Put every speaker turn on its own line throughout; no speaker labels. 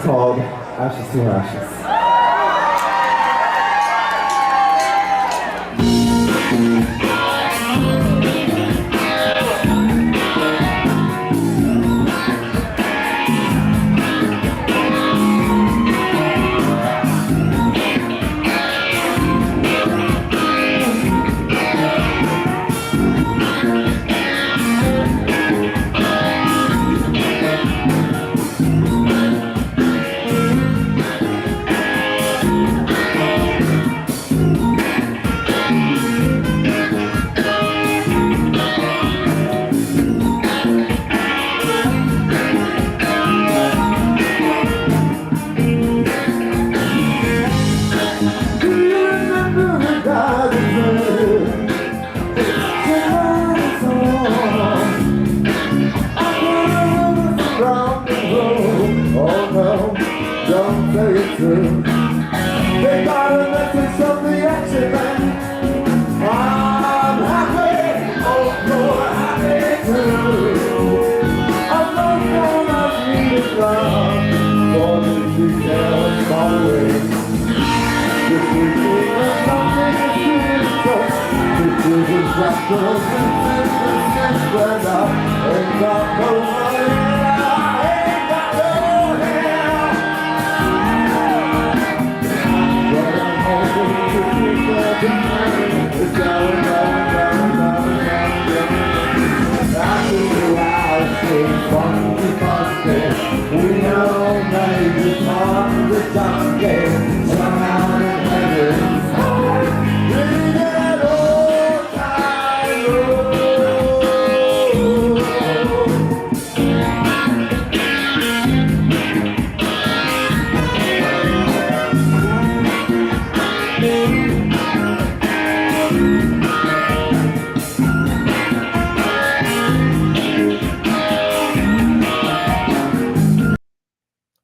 called Ashes to Ashes. They got a message from the action man. I'm happy, oh Lord, happy too. I'm not gonna need love for the details following. This weekend is something to see. This is a chapter and spread out. Ain't got no money. We know maybe on the donkey, somehow in heaven. We get old time road.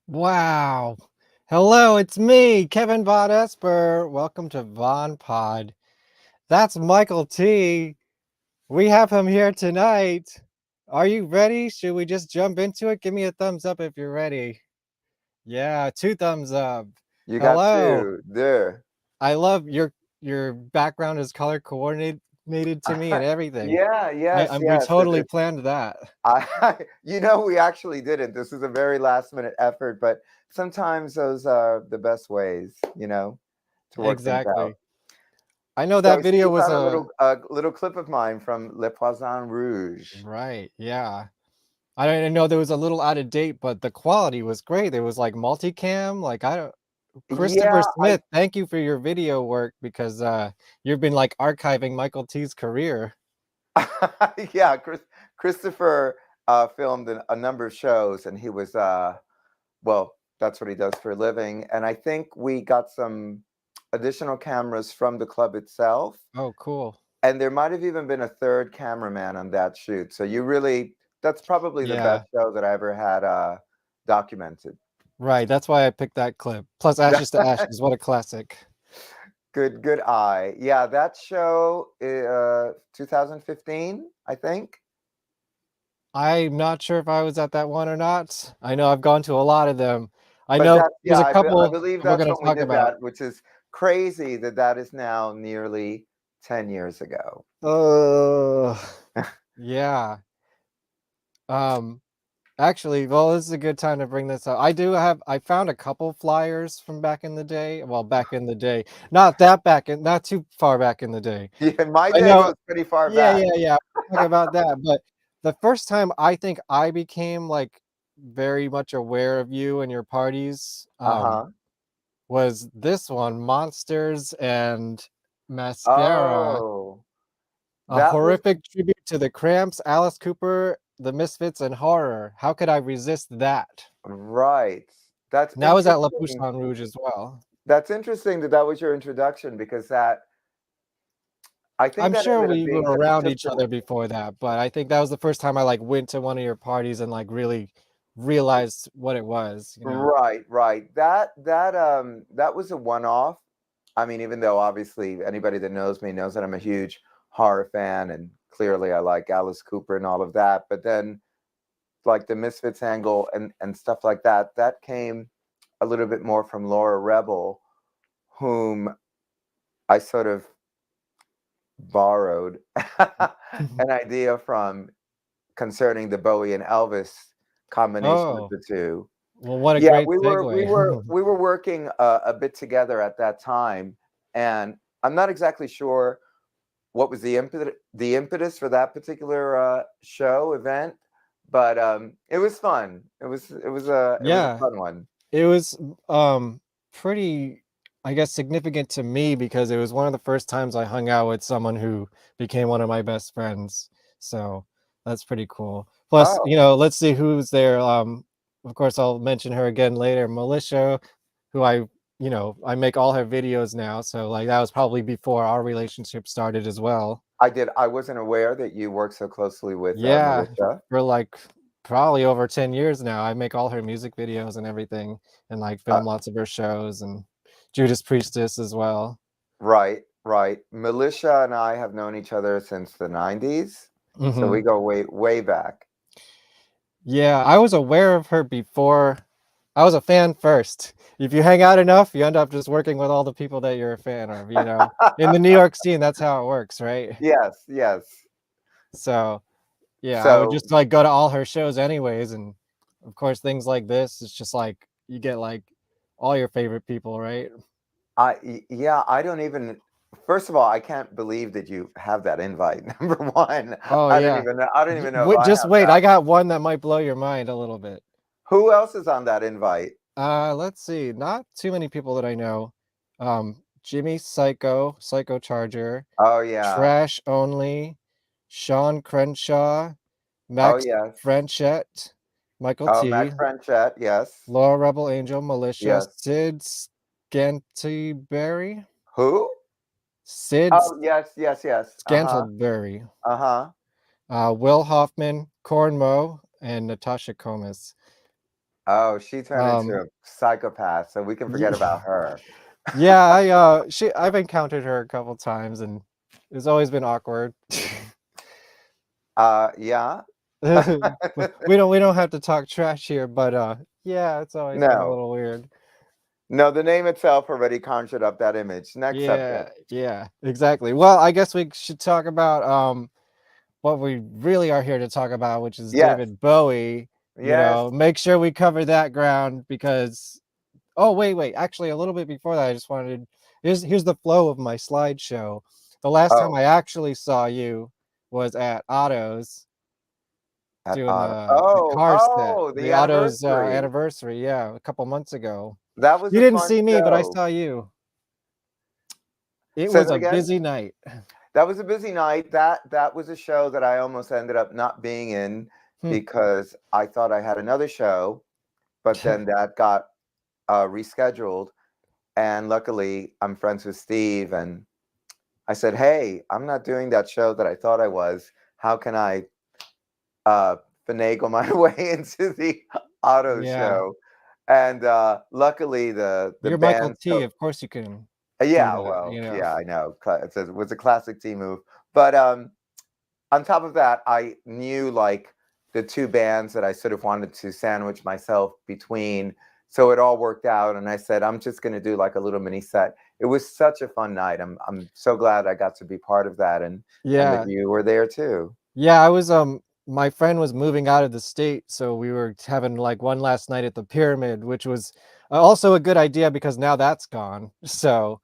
Wow. Hello, it's me, Kevin Vonesper. Welcome to VonPod. That's Michael T. We have him here tonight. Are you ready? Should we just jump into it? Give me a thumbs up if you're ready. Yeah, 2 thumbs up.
You got two there.
I love your background is color coordinated to me and everything.
Yes.
We totally planned that.
We actually didn't. This is a very last minute effort, but sometimes those are the best ways, to work things out.
I know that video was
a little clip of mine from Le Poisson Rouge.
Right. Yeah. I didn't know there was a little out of date, but the quality was great. There was like multicam. Christopher Smith, thank you for your video work because you've been like archiving Michael T's career.
Yeah, Christopher filmed a number of shows, and he was that's what he does for a living. And I think we got some additional cameras from the club itself.
Oh, cool.
And there might have even been a third cameraman on that shoot. So that's probably the best show that I ever had documented.
Right, that's why I picked that clip. Plus Ashes to Ashes, what a classic.
Good eye. Yeah, that show, 2015, I think.
I'm not sure if I was at that one or not. I know I've gone to a lot of them. I know there's a couple
I believe that's we're going to talk about, which is crazy that is now nearly 10 years ago.
Yeah. Actually, well, this is a good time to bring this up. I found a couple flyers from back in the day. Well, back in the day, not too far back in the day.
Yeah, my day was pretty far back.
Yeah. Talk about that. But the first time I think I became like very much aware of you and your parties was this one, Monsters and Mascara. A horrific tribute to the Cramps, Alice Cooper, the Misfits, and horror. How could I resist that?
Right.
That was at Le Poisson Rouge as well.
That's interesting that was your introduction, because
I'm sure we were around each other before that, but I think that was the first time I like went to one of your parties and like really realized what it was.
Right. That was a one-off. I mean, even though obviously anybody that knows me knows that I'm a huge horror fan, and clearly I like Alice Cooper and all of that, but then like the Misfits angle and stuff like that came a little bit more from Laura Rebel, whom I sort of borrowed an idea from concerning the Bowie and Elvis combination of
Oh,
the two.
well, what a
Yeah,
great
we
segue.
were working a bit together at that time, and I'm not exactly sure what was the impetus for that particular show event, but it was fun. It was a
Yeah,
fun one.
it was pretty, I guess, significant to me because it was one of the first times I hung out with someone who became one of my best friends. So that's pretty cool. Plus,
Oh,
let's see who's there. Of course, I'll mention her again later. Militia, who I make all her videos now. So like that was probably before our relationship started as well.
I did. I wasn't aware that you worked so closely with
Yeah,
Militia.
for like probably over 10 years now. I make all her music videos and everything and like
Uh,
film lots of her shows and Judas Priestess as well.
right, right. Militia and I have known each other since the '90s, so
Hmm.
we go way, way back.
Yeah, I was aware of her before. I was a fan first. If you hang out enough, you end up just working with all the people that you're a fan of. In the New York scene, that's how it works, right?
Yes, yes.
So, yeah, I would
So
just like go to all her shows anyways. And of course, things like this, it's just like you get like all your favorite people, right?
yeah, I don't even. First of all, I can't believe that you have that invite. Number one,
Oh,
I don't
yeah.
even know. I don't even know if I
Just
have
wait,
that.
I got one that might blow your mind a little bit.
Who else is on that invite?
Let's see. Not too many people that I know. Jimmy Psycho Charger,
Oh yeah.
Trash Only, Sean Crenshaw,
Oh
Max
yes.
Frenchette, Michael
Oh,
T,
Max Franchette. Yes.
Laura Rebel Angel, Militia,
Yes.
Sid Scantleberry,
Who?
Sid
Oh yes, yes, yes. Uh-huh.
Scantleberry,
Uh-huh.
Will Hoffman, Cornmo, and Natasha Comas.
Oh, she turned into
Um,
a psychopath, so we can forget
yeah,
about her.
yeah, I've encountered her a couple times and it's always been awkward.
Yeah.
We don't have to talk trash here, but yeah, it's always been a
No.
little weird.
No, the name itself already conjured up that image. Next subject.
Yeah, exactly. Well, I guess we should talk about what we really are here to talk about, which is
Yes.
David Bowie.
Yes.
Make sure we cover that ground because oh wait, actually a little bit before that, I just wanted here's the flow of my slideshow. The last time
Oh,
I actually saw you was at Otto's
at
doing
auto.
the
Oh,
car set,
oh, the
the Otto's
anniversary.
anniversary, yeah, a couple months ago.
That was
You
a
didn't
fun
see me, but I
show.
saw you. It
Say
was
that
a
again.
busy night.
That was a busy night. That was a show that I almost ended up not being in
Hmm.
because I thought I had another show, but then that got rescheduled. And luckily, I'm friends with Steve, and I said, "Hey, I'm not doing that show that I thought I was. How can I finagle my way into the auto
Yeah,
show?" And luckily, the
you're Michael
band.
T. Of course you can do
Yeah,
that.
well, yeah, I know. It was a classic team move. But on top of that, I knew like the two bands that I sort of wanted to sandwich myself between. So it all worked out. And I said, I'm just going to do like a little mini set. It was such a fun night. I'm so glad I got to be part of that and that
Yeah,
you were there too.
yeah. I was my friend was moving out of the state, so we were having like one last night at the Pyramid, which was also a good idea because now that's gone. So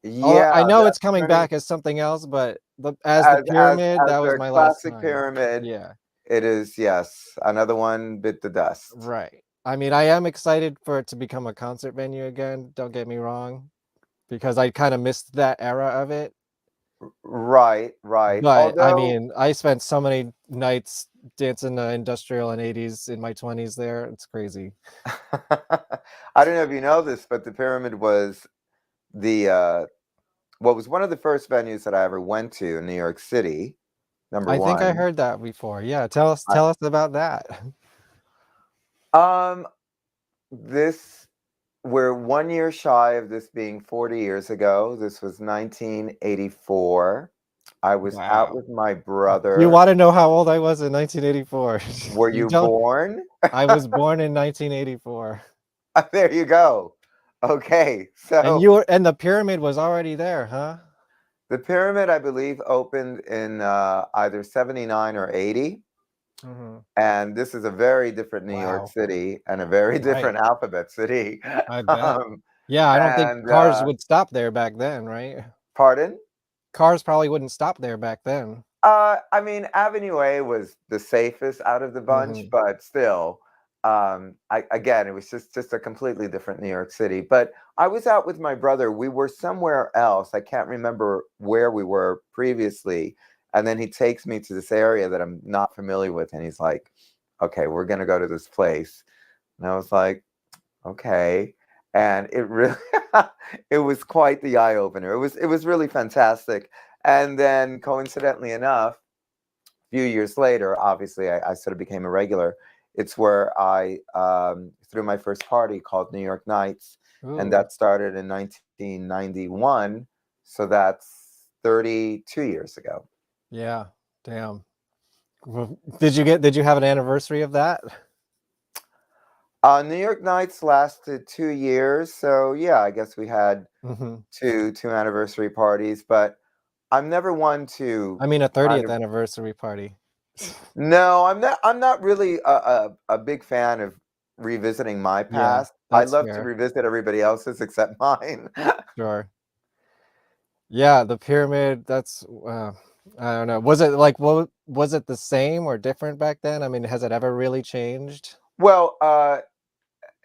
Yeah,
I know it's
that's
coming
turning
back as something else, but as the Pyramid,
as
that was
the
my last
classic
night.
pyramid.
Yeah.
It is, yes. Another one bit the dust.
Right. I mean, I am excited for it to become a concert venue again, don't get me wrong, because I kind of missed that era of it.
Right, right.
But I
Although
mean, I spent so many nights dancing industrial and 80s in my 20s there. It's crazy.
I don't know if you know this, but the pyramid was the was one of the first venues that I ever went to in New York City. Number
I think I
one.
heard that before. Yeah, tell us about that.
Um, this we're 1 year shy of this being 40 years ago. This was 1984. I was out
Wow.
with my
You
brother.
want to know how old I was in 1984?
Were
You
you
don't.
born?
I was born in 1984.
There you go. Okay,
And the pyramid was already there, huh?
the pyramid, I believe, opened in either 79 or 80. And this is a very different New York
Wow.
City and a very different alphabet city.
I bet. Yeah, I don't think cars would stop there back then, right?
Pardon?
Cars probably wouldn't stop there back then.
I mean, Avenue A was the safest out of the bunch, but still, again, it was just a completely different New York City. But I was out with my brother. We were somewhere else. I can't remember where we were previously. And then he takes me to this area that I'm not familiar with, and he's like, "Okay, we're gonna go to this place." And I was like, "Okay." And it really, it was quite the eye opener. It was really fantastic. And then, coincidentally enough, a few years later, obviously, I sort of became a regular. It's where I threw my first party called New York Nights, and that started in 1991. So that's 32 years ago.
Yeah, damn. Did you have an anniversary of that?
New York Nights lasted 2 years, so yeah, I guess we had two anniversary parties. But I'm never one to.
I mean, a 30th anniversary party.
No, I'm not really a big fan of revisiting my past. I love to revisit everybody else's except mine.
Sure. Yeah, the pyramid, that's I don't know. Was it like was it the same or different back then? I mean, has it ever really changed?
Well,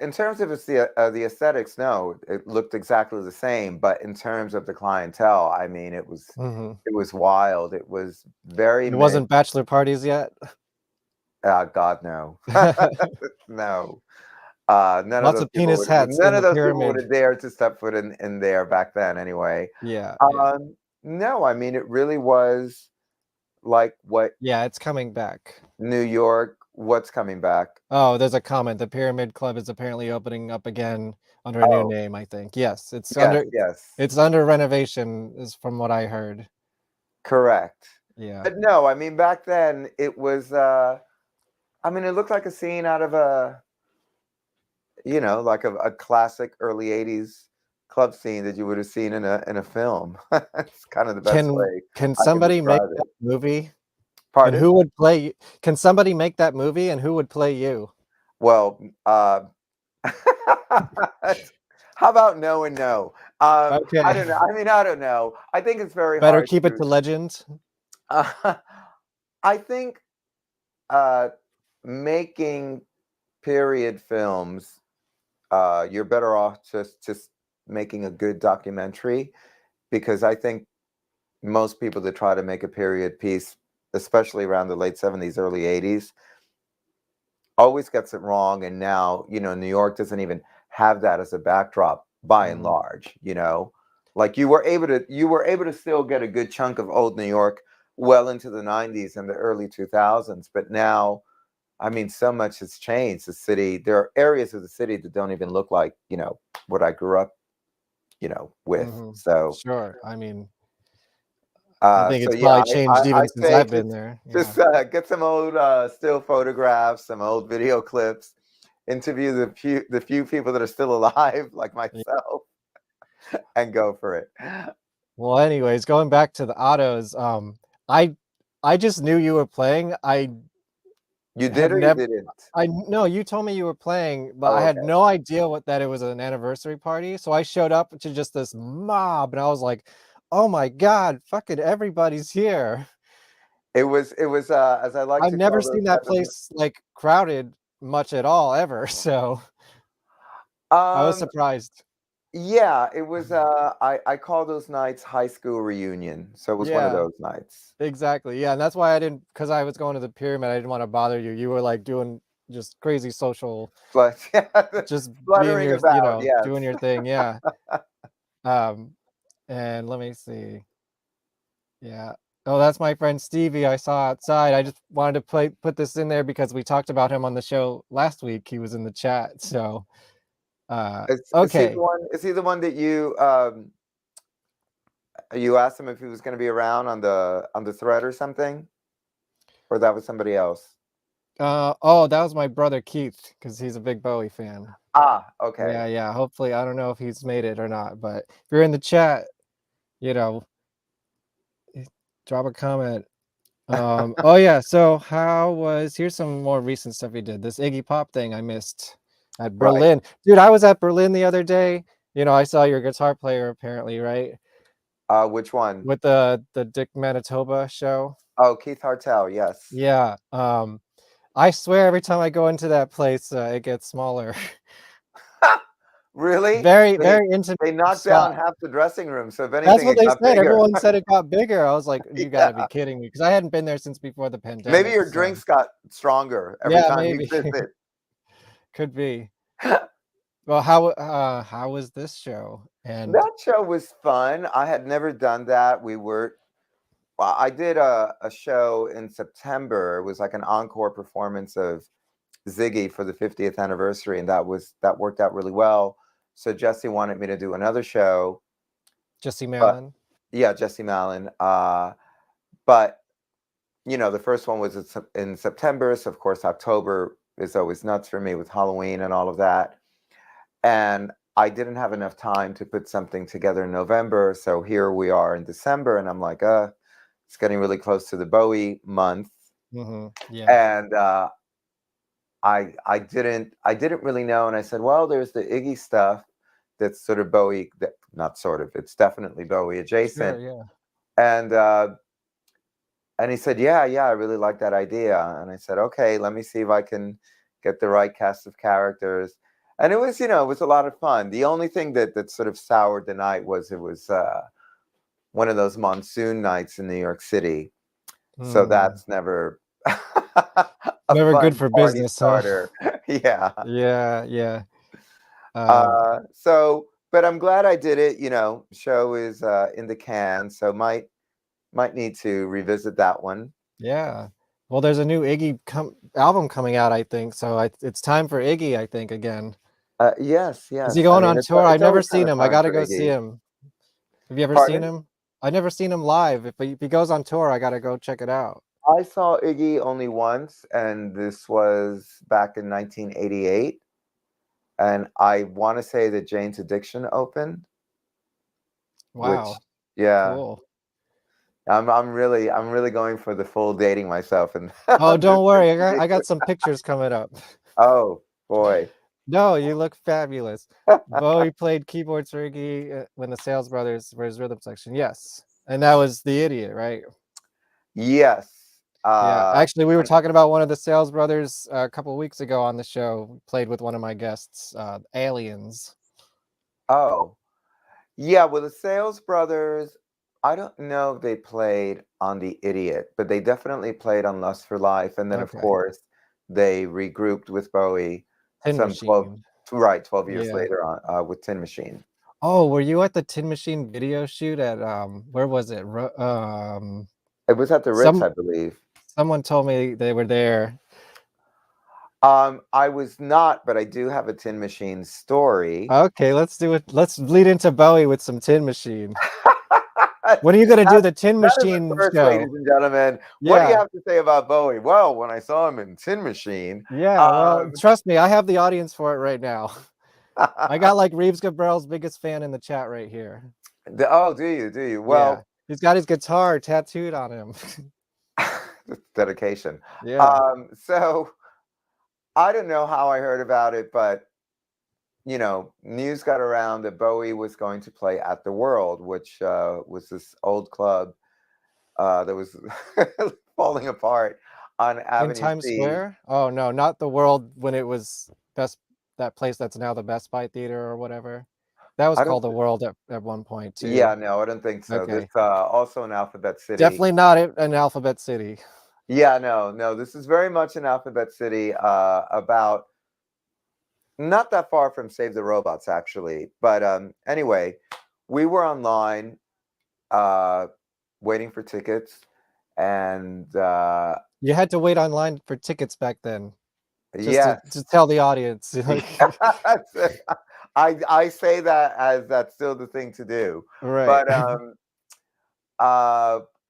in terms of the aesthetics, no, it looked exactly the same. But in terms of the clientele, I mean, it was wild. It was very.
It wasn't bachelor parties yet.
God, no, no. None of
Lots
those
of penis
people
hats
none
in
of
the
those people would
pyramid.
have dared to step foot in there back then, anyway.
Yeah.
No, I mean, it really was like what.
Yeah, it's coming back.
New York, what's coming back?
Oh, there's a comment. The Pyramid Club is apparently opening up again under a new name, I think. Yes, it's under renovation, is from what I heard.
Correct.
Yeah.
But no, I mean, back then it was I mean, it looked like a scene out of a, like a classic early 80s club scene that you would have seen in a film. It's kind of the best way.
Can somebody make that movie?
Pardon?
And who would play? Can somebody make that movie, and who would play you?
Well, how about no and no?
Okay.
I don't know. I mean, I don't know. I think it's very
Better
hard
keep it to legend.
I think making period films, you're better off just making a good documentary, because I think most people that try to make a period piece, especially around the late 70s, early 80s, always gets it wrong. And now, New York doesn't even have that as a backdrop by and large, like you were able to still get a good chunk of old New York well into the 90s and the early 2000s. But now, I mean, so much has changed. The city, there are areas of the city that don't even look like, what I grew up, with. So
sure. I mean, I think it's probably changed even since I've been there.
Just get some old still photographs, some old video clips, interview the few people that are still alive, like myself, and go for it.
Well, anyways, going back to the autos, I just knew you were playing.
You did or you didn't?
No, you told me you were playing, but I had no idea that it was an anniversary party. So I showed up to just this mob, and I was like, "Oh my God, fucking everybody's here!"
It was as I like.
I've never seen that place like crowded much at all ever. So I was surprised.
Yeah, it was. I call those nights high school reunion. So it was one of those nights.
Exactly. Yeah, and that's why because I was going to the pyramid, I didn't want to bother you. You were like doing just crazy social, just being your, doing your thing. Yeah. And let me see. Yeah. Oh, that's my friend Stevie I saw outside. I just wanted to put this in there because we talked about him on the show last week. He was in the chat. So, okay.
Is he the one that you asked him if he was going to be around on the thread or something, or that was somebody else?
Oh, that was my brother Keith, because he's a big Bowie fan.
Okay.
Yeah. Hopefully, I don't know if he's made it or not, but if you're in the chat, you know, drop a comment. Oh yeah. So here's some more recent stuff he did. This Iggy Pop thing I missed at
Right.
Berlin. Dude, I was at Berlin the other day. You know, I saw your guitar player apparently, right?
Which one?
With the Dick Manitoba show.
Oh, Keith Hartel. Yes.
Yeah. I swear every time I go into that place, it gets smaller.
Really?
Very,
They
very intimate
they knocked
spot.
down half the dressing room, so if
That's
anything,
what
it
they
got
said.
bigger.
Everyone said it got bigger. I was like, you gotta be
Yeah.
kidding me, because I hadn't been there since before the
Maybe
pandemic.
your
So
drinks got stronger every
yeah,
time you
maybe.
visit.
Could be. Well, how was this show? And
That show was fun. I had never done that. Well, I did a show in September. It was like an encore performance of Ziggy for the 50th anniversary, and that worked out really well. So Jesse wanted me to do another show.
Jesse
But
Malin.
yeah, Jesse Malin. But the first one was in September, so of course October is always nuts for me with Halloween and all of that. And I didn't have enough time to put something together in November, so here we are in December, and I'm like, it's getting really close to the Bowie month,
Yeah.
and I didn't really know, and I said, well, there's the Iggy stuff that's sort of Bowie, not sort of, it's definitely Bowie adjacent,
Sure, yeah.
and he said, yeah, I really like that idea, and I said, okay, let me see if I can get the right cast of characters. And it was, it was a lot of fun. The only thing that sort of soured the night was it was one of those monsoon nights in New York City. So that's never a
Never good
fun
for
party
business, huh?
starter. Yeah.
Yeah.
But I'm glad I did it. Show is in the can, so might need to revisit that one.
Yeah. Well, there's a new Iggy album coming out, I think. So it's time for Iggy, I think, again.
Yes.
Is he
I
going
mean,
on tour? I've
it's
never
always kind
seen
of
him. I
time
gotta
for
go see
Iggy.
him. Have you ever seen
Pardon?
him? I've never seen him live. If he goes on tour, I gotta go check it out.
I saw Iggy only once, and this was back in 1988. And I want to say that Jane's Addiction opened. Which,
Wow.
yeah,
Cool.
I'm really going for the full dating myself and
Oh, don't worry. I got some pictures coming up.
Oh boy.
No, you look fabulous. Bowie played keyboards for Iggy when the Sales Brothers were his rhythm section. Yes. And that was The Idiot, right?
Yes.
Yeah. Actually, we were talking about one of the Sales Brothers a couple of weeks ago on the show. Played with one of my guests, Aliens.
Oh. Yeah, well, the Sales Brothers, I don't know if they played on The Idiot, but they definitely played on Lust for Life. And then, of
Okay.
course, they regrouped with Bowie
Tin
some 12
Machine.
12 years
Yeah.
later on with Tin Machine.
Oh, were you at the Tin Machine video shoot at where was it?
It was at the Ritz, I believe.
Someone told me they were there.
I was not, but I do have a Tin Machine story.
Okay, let's do it. Let's lead into Bowie with some Tin Machine. When are you gonna do the Tin
That is
Machine
the first,
show?
ladies and gentlemen. What do you have to say about Bowie? Well, when I saw him in Tin Machine.
Yeah, well, trust me, I have the audience for it right now. I got like Reeves Gabrel's biggest fan in the chat right here.
Oh, do you? Do you?
Yeah,
Well,
he's got his guitar tattooed on him.
dedication.
Yeah.
So I don't know how I heard about it, but news got around that Bowie was going to play at the World, which was this old club that was falling apart on
In
Avenue
Times
C.
Square? Oh no, not the World when it was that place that's now the Best Buy Theater or whatever. That was
I don't.
called the World at one point too.
Yeah, no, I don't think so.
Okay.
This also in Alphabet City.
Definitely not in Alphabet City.
Yeah, no. This is very much in Alphabet City, about not that far from Save the Robots, actually. But anyway, we were online waiting for tickets, and
You had to wait online for tickets back then. Just
yes,
to tell the audience.
I say that as that's still the thing to do.
Right.
But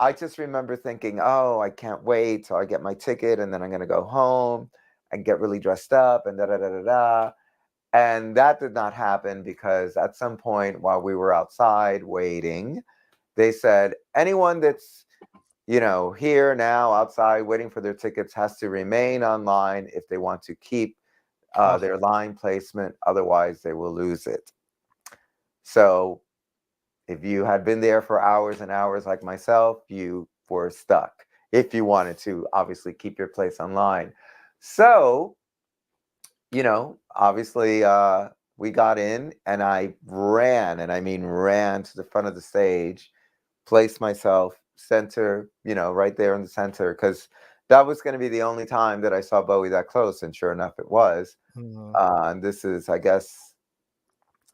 I just remember thinking, oh, I can't wait till I get my ticket, and then I'm gonna go home and get really dressed up and da da da da da. And that did not happen because at some point while we were outside waiting, they said anyone that's, here now outside waiting for their tickets has to remain online if they want to keep their line placement. Otherwise, they will lose it. So if you had been there for hours and hours like myself, you were stuck if you wanted to obviously keep your place online. So, obviously we got in and I ran, and I mean ran to the front of the stage, placed myself center, right there in the center, because that was going to be the only time that I saw Bowie that close. And sure enough, it was. And this is, I guess,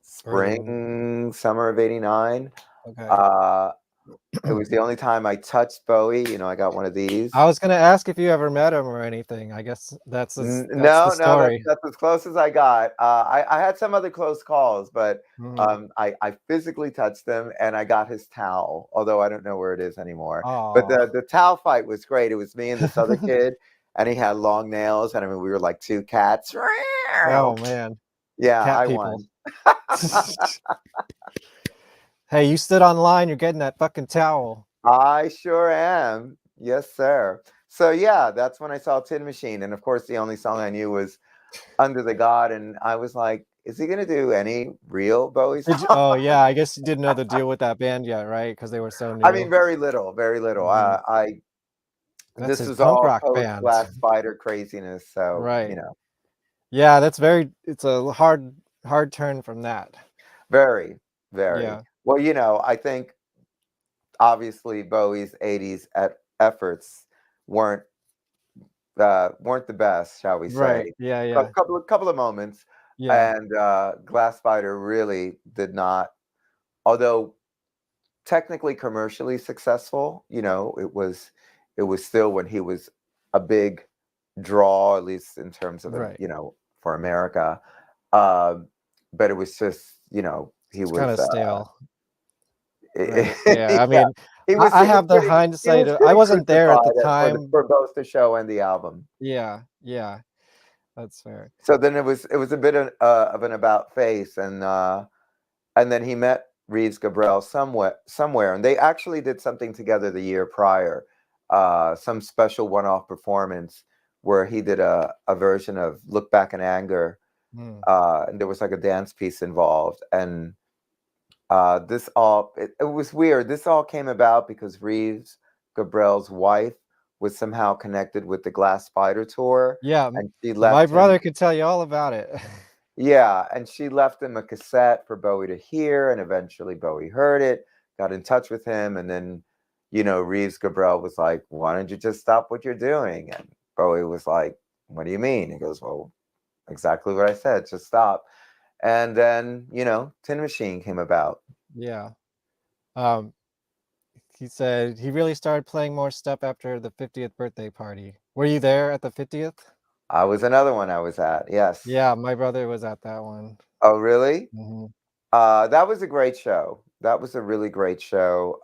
spring, summer of '89.
Okay.
It was the only time I touched Bowie. I got one of these.
I was gonna ask if you ever met him or anything. I guess that's the
No,
story.
that's as close as I got. I had some other close calls, but I physically touched him, and I got his towel, although I don't know where it is anymore. But the towel fight was great. It was me and this other kid, and he had long nails, and I mean we were like two cats.
Oh man.
Yeah,
Cat
I
people.
won.
Hey, you stood online, you're getting that fucking towel.
I sure am. Yes, sir. So yeah, that's when I saw Tin Machine. And of course, the only song I knew was Under the God. And I was like, is he going to do any real Bowie songs?
Oh yeah, I guess you didn't know the deal with that band yet, right? Because they were so new.
I mean, very little, very little.
That's
This
his
is
punk
all
rock
post
band.
Glass Spider craziness. So,
Right. Yeah, it's a hard turn from that.
Very, very.
Yeah.
Well, I think obviously Bowie's '80s efforts weren't the best, shall we say?
Right. Yeah. Yeah.
Couple of moments,
Yeah.
and Glass Spider really did not. Although technically commercially successful, it was still when he was a big draw, at least in terms of
Right.
for America. But it was just he
It's
was
kind of stale. Right.
yeah,
Yeah. I mean,
he
I have the
pretty,
hindsight. I
pretty
wasn't there at the
crucified
time.
for both the show and the album.
Yeah. Yeah. That's fair.
So then it was a bit of an about face, and then he met Reeves Gabrels somewhere, and they actually did something together the year prior, some special one-off performance where he did a version of Look Back in Anger, and there was like a dance piece involved, and it was weird. This all came about because Reeves Gabrels' wife was somehow connected with the Glass Spider tour.
Yeah,
and she left
my
him.
brother could tell you all about it.
Yeah, and she left him a cassette for Bowie to hear, and eventually Bowie heard it, got in touch with him, and then, Reeves Gabrels was like, "Why don't you just stop what you're doing?" And Bowie was like, "What do you mean?" He goes, "Well, exactly what I said, just stop." And then, Tin Machine came about.
Yeah. He said he really started playing more stuff after the 50th birthday party. Were you there at the 50th?
I was another one I was at, yes.
Yeah, my brother was at that one.
Oh, really?
Mm-hmm.
That was a great show. That was a really great show.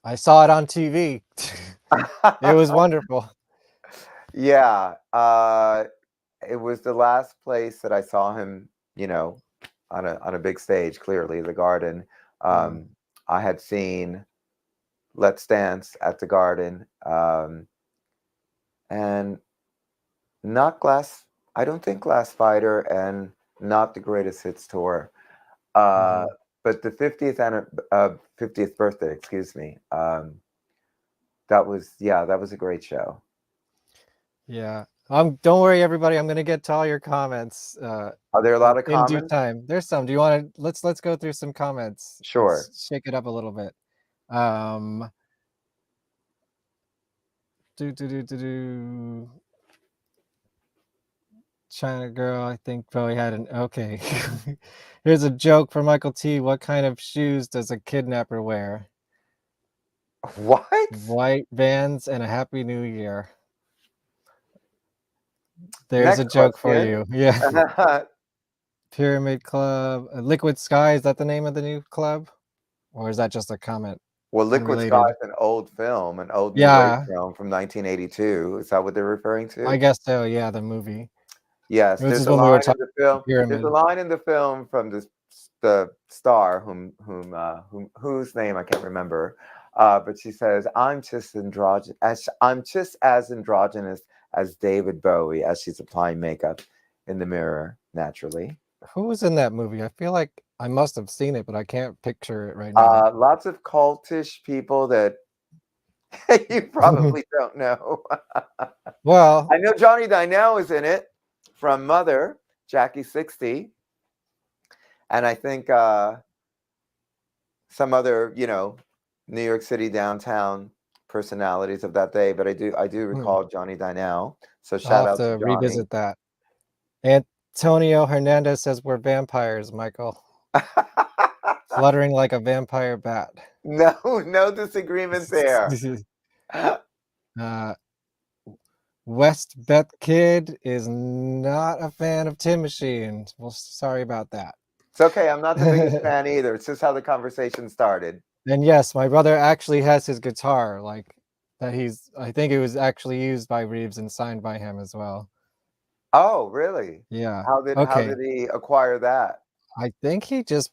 I saw it on TV. It was wonderful.
Yeah. It was the last place that I saw him, on a big stage, clearly, the Garden. I had seen Let's Dance at the Garden, and I don't think Glass Fighter, and not the Greatest Hits tour. But the 50th birthday, excuse me. That was a great show.
Yeah. Don't worry, everybody. I'm gonna get to all your comments.
Are there a lot of
in due
comments?
time? There's some. Do you want to let's go through some comments?
Sure.
Let's shake it up a little bit. China girl, I think probably had an okay. Here's a joke for Michael T. What kind of shoes does a kidnapper wear?
What?
White Vans and a Happy New Year. There's
Next
a joke
question.
for you. Yeah. Pyramid Club. Liquid Sky, is that the name of the new club? Or is that just a comment?
Well, Liquid
Unrelated.
Sky is an old film, an old
Yeah.
great film from 1982. Is that what they're referring to?
I guess so, yeah, the movie.
Yes,
This
there's
is
a
when we were
line in
talking
the film. There's a
pyramid.
line in the film from the star whose name I can't remember, but she says, I'm just as androgynous as David Bowie," as she's applying makeup in the mirror naturally.
Who was in that movie? I feel like I must have seen it, but I can't picture it right now.
Lots of cultish people that you probably don't know.
Well,
I know Johnny Dynell is in it from Mother, Jackie 60. And I think some other, New York City downtown personalities of that day, but I do recall Johnny Dynell. So
I'll
shout
have
out to
to
Johnny.
revisit that. Antonio Hernandez says we're vampires, Michael. Fluttering like a vampire bat.
No disagreement there.
West Beth Kid is not a fan of Tin Machine. Well, sorry about that.
It's okay. I'm not the biggest fan either. It's just how the conversation started.
And yes, my brother actually has his guitar, like that I think it was actually used by Reeves and signed by him as well.
Oh, really?
Yeah.
How did he acquire that?
I think he just,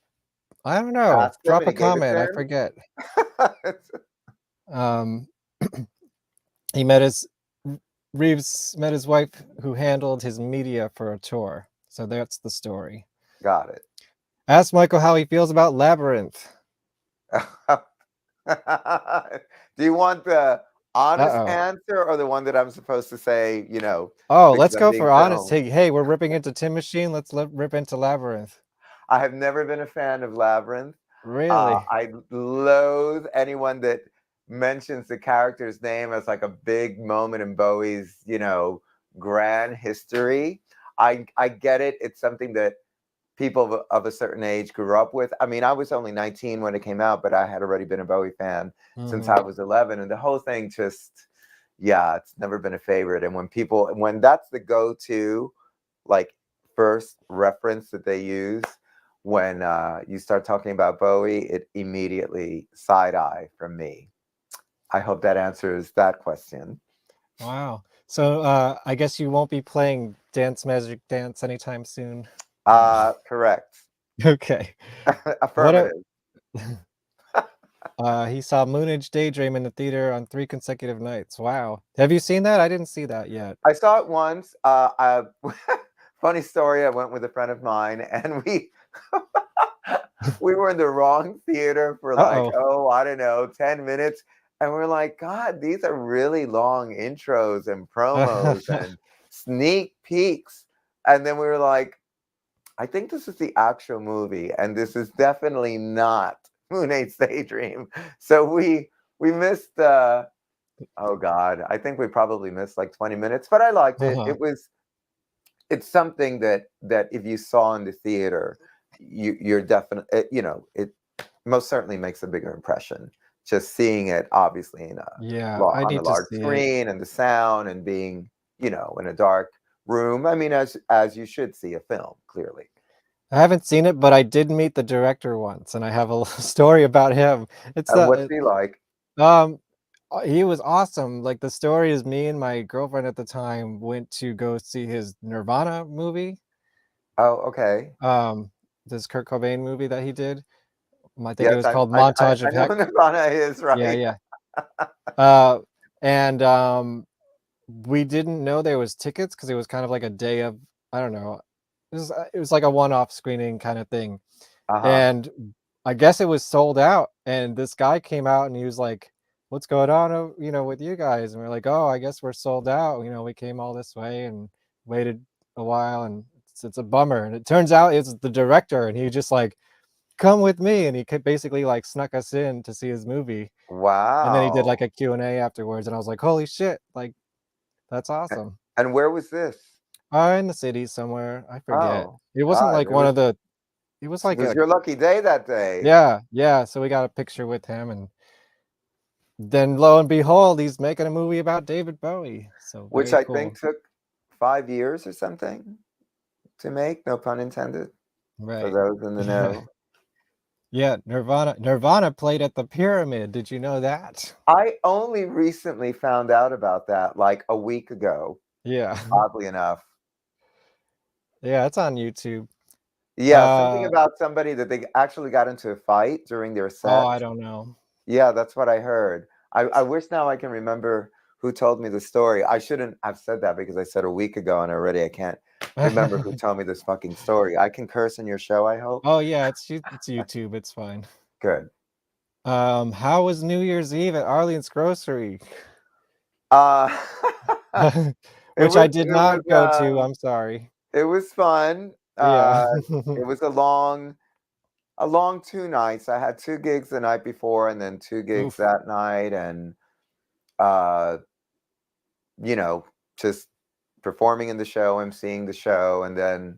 I don't know.
Asked him
Drop
and
a
he gave it
comment.
to
I
him?
forget. He met Reeves met his wife who handled his media for a tour. So that's the story.
Got it.
Ask Michael how he feels about Labyrinth.
Do you want the honest answer or the one that I'm supposed to say,
Oh,
because
let's
I'm
go
being
for honest.
filmed?
Hey, we're ripping into Tin Machine. Let's rip into Labyrinth.
I have never been a fan of Labyrinth.
Really?
I loathe anyone that mentions the character's name as like a big moment in Bowie's, grand history. I get it. It's something that people of a certain age grew up with. I mean, I was only 19 when it came out, but I had already been a Bowie fan since I was 11. And the whole thing just, it's never been a favorite. And when that's the go-to, like, first reference that they use, when you start talking about Bowie, it immediately side-eye from me. I hope that answers that question.
Wow. So I guess you won't be playing Dance Magic Dance anytime soon.
Correct.
Okay.
Affirmative.
He saw Moonage Daydream in the theater on 3 consecutive nights. Wow. Have you seen that? I didn't see that yet.
I saw it once. Funny story. I went with a friend of mine, and we were in the wrong theater for like, I don't know, 10 minutes. And we're like, God, these are really long intros and promos and sneak peeks. And then we were like, I think this is the actual movie, and this is definitely not Moonage Daydream. So we missed oh God, I think we probably missed like 20 minutes, but I liked it. It's something that if you saw in the theater, you're definitely, it most certainly makes a bigger impression. Just seeing it, obviously, on a large screen, and the sound, and being, in a dark room. I mean, as you should see a film, clearly.
I haven't seen it, but I did meet the director once, and I have a story about him.
What's he like?
He was awesome. Like, the story is, me and my girlfriend at the time went to go see his Nirvana movie.
Oh, okay.
This Kurt Cobain movie that he did. I think it was called Montage of Heck.
I know Nirvana is, right?
Yeah. And we didn't know there was tickets because it was kind of like a day of, I don't know. It was like a one-off screening kind of thing. And I guess it was sold out. And this guy came out and he was like, "What's going on, with you guys?" And we're like, "Oh, I guess we're sold out. We came all this way and waited a while, and it's a bummer." And it turns out it's the director, and he just like, "Come with me," and he basically like snuck us in to see his movie.
Wow.
And then he did like a Q&A afterwards, and I was like, holy shit, like, that's awesome.
And where was this?
In the city somewhere. I forget.
Oh,
it wasn't like one of the, it was like
it was your lucky day that day.
Yeah. So we got a picture with him, and then lo and behold, he's making a movie about David Bowie. So
which I think took 5 years or something to make, no pun intended.
Right.
For those in the know.
Yeah, Nirvana played at the Pyramid. Did you know that?
I only recently found out about that, like a week ago.
Yeah.
Oddly enough.
Yeah, it's on YouTube.
Yeah, something about somebody that they actually got into a fight during their
Oh,
set.
I don't know.
Yeah, that's what I heard. I wish now I can remember who told me the story. I shouldn't have said that because I said a week ago and already I can't remember who told me this fucking story. I can curse in your show, I hope.
Oh yeah, it's YouTube. It's fine.
Good.
How was New Year's Eve at Arlene's Grocery?
Uh,
Which I did not go to. I'm sorry.
it was fun.
Yeah.
It was a long 2 nights. I had 2 gigs the night before and then 2 gigs
Oof.
that night, and you know, just performing in the show, emceeing the show, and then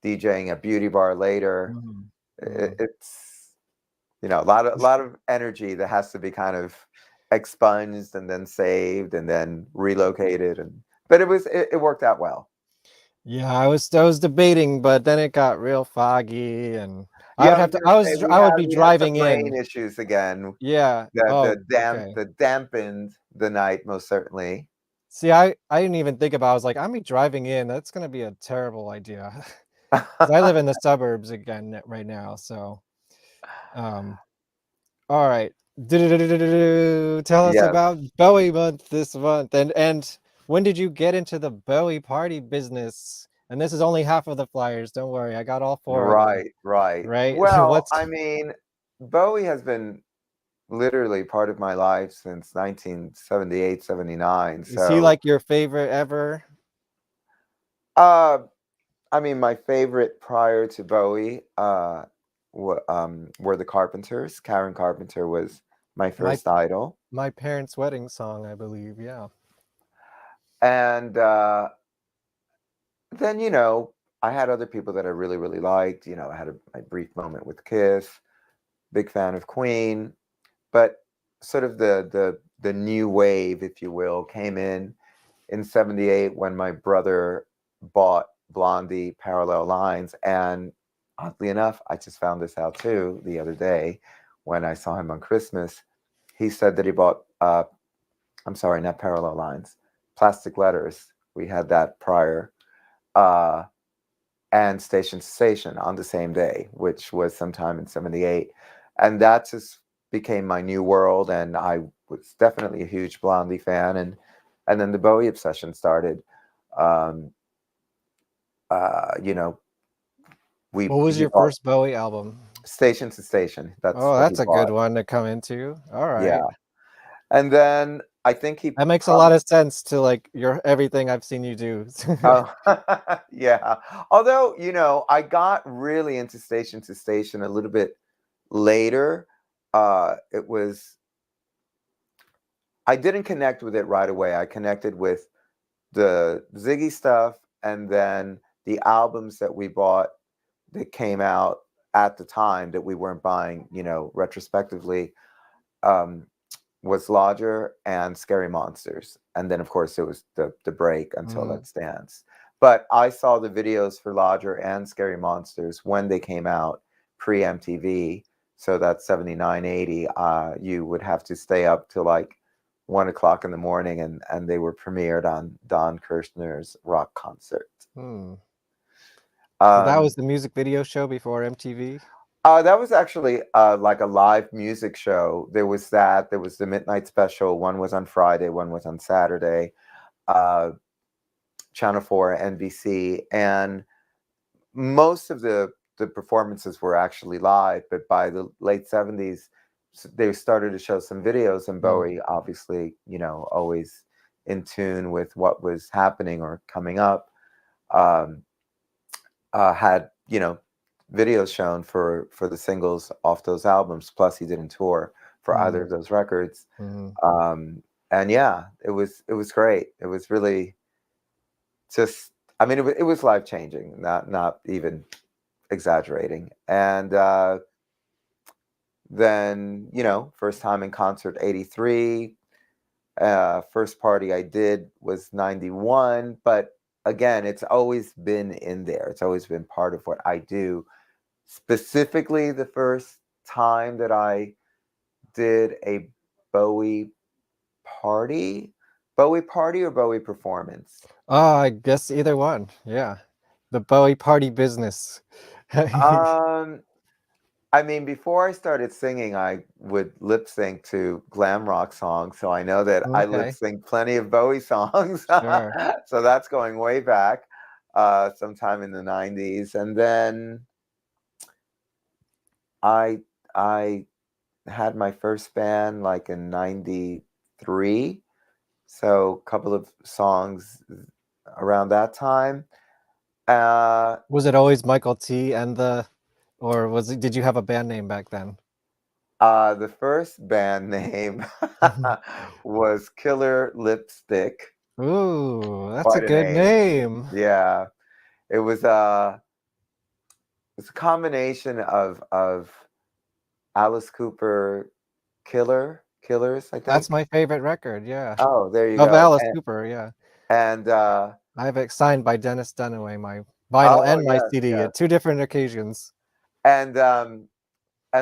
DJing a beauty bar later. It's a lot of energy that has to be kind of expunged and then saved and then relocated, but it worked out well.
Yeah, I was debating, but then it got real foggy, and I
Yeah,
would
I
have
was
to.
gonna say
I would be
we had some
driving
rain
in.
issues again.
Yeah. Oh, okay.
That dampened the night most certainly.
See, I didn't even think about. I was like, I'm be driving in. That's gonna be a terrible idea. 'Cause I live in the suburbs again right now. So, all right. Tell us
Yes.
about Bowie month this month, and when did you get into the Bowie party business? And this is only half of the flyers. Don't worry, I got all 4 of them.
Right.
Right?
Well,
What's
I mean, Bowie has been literally part of my life since 1978, 79.
Is he
So,
like your favorite ever?
I mean, my favorite prior to Bowie, were the Carpenters. Karen Carpenter was my first idol.
My parents' wedding song, I believe. Yeah.
And then, I had other people that I really, really liked. I had my brief moment with Kiss, big fan of Queen, but sort of the new wave, if you will, came in 78 when my brother bought Blondie Parallel Lines. And oddly enough, I just found this out too the other day when I saw him on Christmas. He said that he bought, I'm sorry, not Parallel Lines, Plastic Letters. We had that prior. And Station to Station on the same day, which was sometime in 78. And that just became my new world. And I was definitely a huge Blondie fan. And then the Bowie obsession started. Um, you know,
What was
he
your
bought
first Bowie album?
Station to Station. That's
Oh,
what he
that's a good
bought.
one to come into. All
Yeah.
right.
And then I think he
That makes a lot of sense to like your everything I've seen you do.
Oh, yeah. Although, I got really into Station to Station a little bit later. It was, I didn't connect with it right away. I connected with the Ziggy stuff and then the albums that we bought that came out at the time that we weren't buying, retrospectively, was Lodger and Scary Monsters. And then, of course, it was the break Until Let's Dance. But I saw the videos for Lodger and Scary Monsters when they came out pre-MTV. So that's 79, 80. You would have to stay up till like 1 o'clock in the morning, and they were premiered on Don Kirshner's rock concert.
So that was the music video show before MTV?
That was actually like a live music show. There was that. There was the Midnight Special. One was on Friday. One was on Saturday. Channel 4, NBC. And most of the performances were actually live. But by the late 70s, they started to show some videos. And Bowie, obviously, always in tune with what was happening or coming up, had, videos shown for the singles off those albums. Plus, he didn't tour for either of those records. And yeah, it was great. It was really just, I mean, it was life changing. Not even exaggerating. And then first time in concert 83. First party I did was 91, but again, it's always been in there. It's always been part of what I do. Specifically, the first time that I did a Bowie party or Bowie performance?
I guess either one. Yeah. the Bowie party business?
I mean, before I started singing, I would lip sync to glam rock songs. So I know that I lip
Okay,
sync plenty of Bowie songs.
sure.
So that's going way back, sometime in the 90s. And then I I had my first band like in 93. So a couple of songs around that time. Uh,
Was it always Michael T and or did you have a band name back then?
the first band name was Killer Lipstick.
Ooh, that's a
Quite a
good
name.
name.
Yeah. It was it's a combination of Alice Cooper Killers, I
That's
think.
my favorite record, yeah.
Oh, there you
Of
go.
Alice Cooper, yeah.
And
I have it signed by Dennis Dunaway, my vinyl
oh
and my
yes,
CD
yes.
at 2 different occasions.
And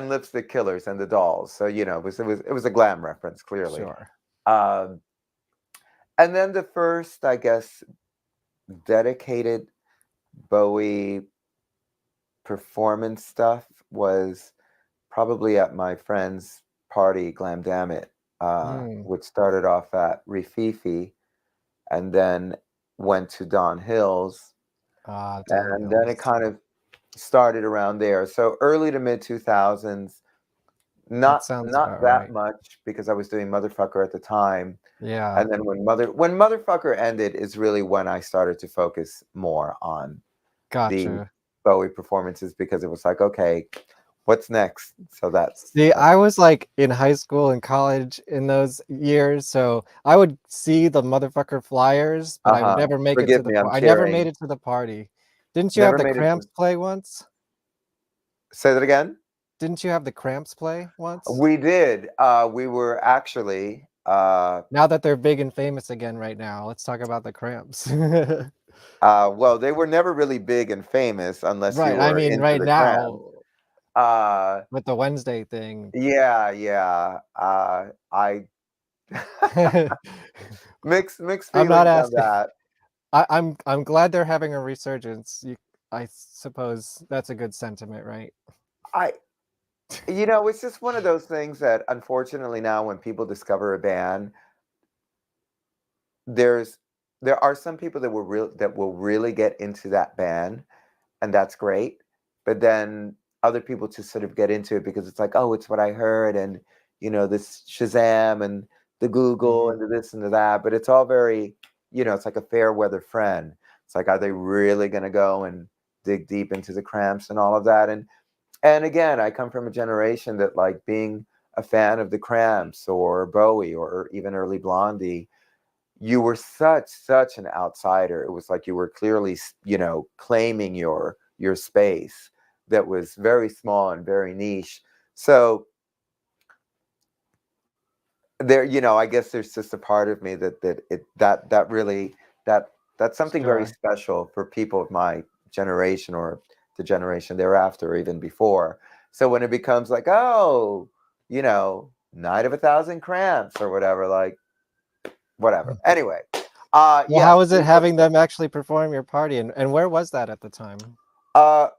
Lipstick Killers and the Dolls. So, it was a glam reference, clearly.
Sure.
Um and then the first, I guess, dedicated Bowie performance stuff was probably at my friend's party, Glam Damn It,
Mm.
which started off at Rififi and then went to Don Hills,
Don
and then it
Hills.
kind of started around there. So early to mid 2000s,
That
not
sounds
not
about
that
right.
much because I was doing Motherfucker at the time.
Yeah,
And then when Motherfucker ended is really when I started to focus more on the
gotcha.
Bowie performances because it was like, okay, what's next? So
See,
that's
I was, like, in high school and college in those years, so I would see the motherfucker flyers, but I would
uh-huh.
never make it to
Forgive
the
me, I'm
I never made
cheering.
it to the party. Didn't you have
Never
the
made it to
Cramps play once?
say that again?
Didn't you have the Cramps play once?
We did. We were actually
Now that they're big and famous again right now, let's talk about the Cramps.
well, they were never really big and famous unless you
Right, I
were
mean,
into
right
the Cramps.
now
Uh
with the Wednesday thing.
yeah, yeah. I mixed
I'm not
feelings on
asking.
that.
I'm glad they're having a resurgence. I suppose that's a good sentiment, right?
I it's just one of those things that unfortunately now when people discover a band, there's there are some people that will really get into that band, and that's great. But then other people just sort of get into it because it's like, oh, it's what I heard, and this Shazam and the Google
Mhm.
and the this and the that. But it's all very, it's like a fair weather friend. It's like, are they really going to go and dig deep into the Cramps and all of that? And again, I come from a generation that like being a fan of the Cramps or Bowie or even early Blondie, you were such an outsider. It was like you were clearly, claiming your space that was very small and very niche. So there, I guess there's just a part of me that really that's something very
Sure.
special for people of my generation or the generation thereafter or even before. So when it becomes like, oh, Night of a Thousand Cramps or whatever, like whatever. Anyway,
Well,
yes,
how was it having them actually perform your party, and where was that at the time?
uh,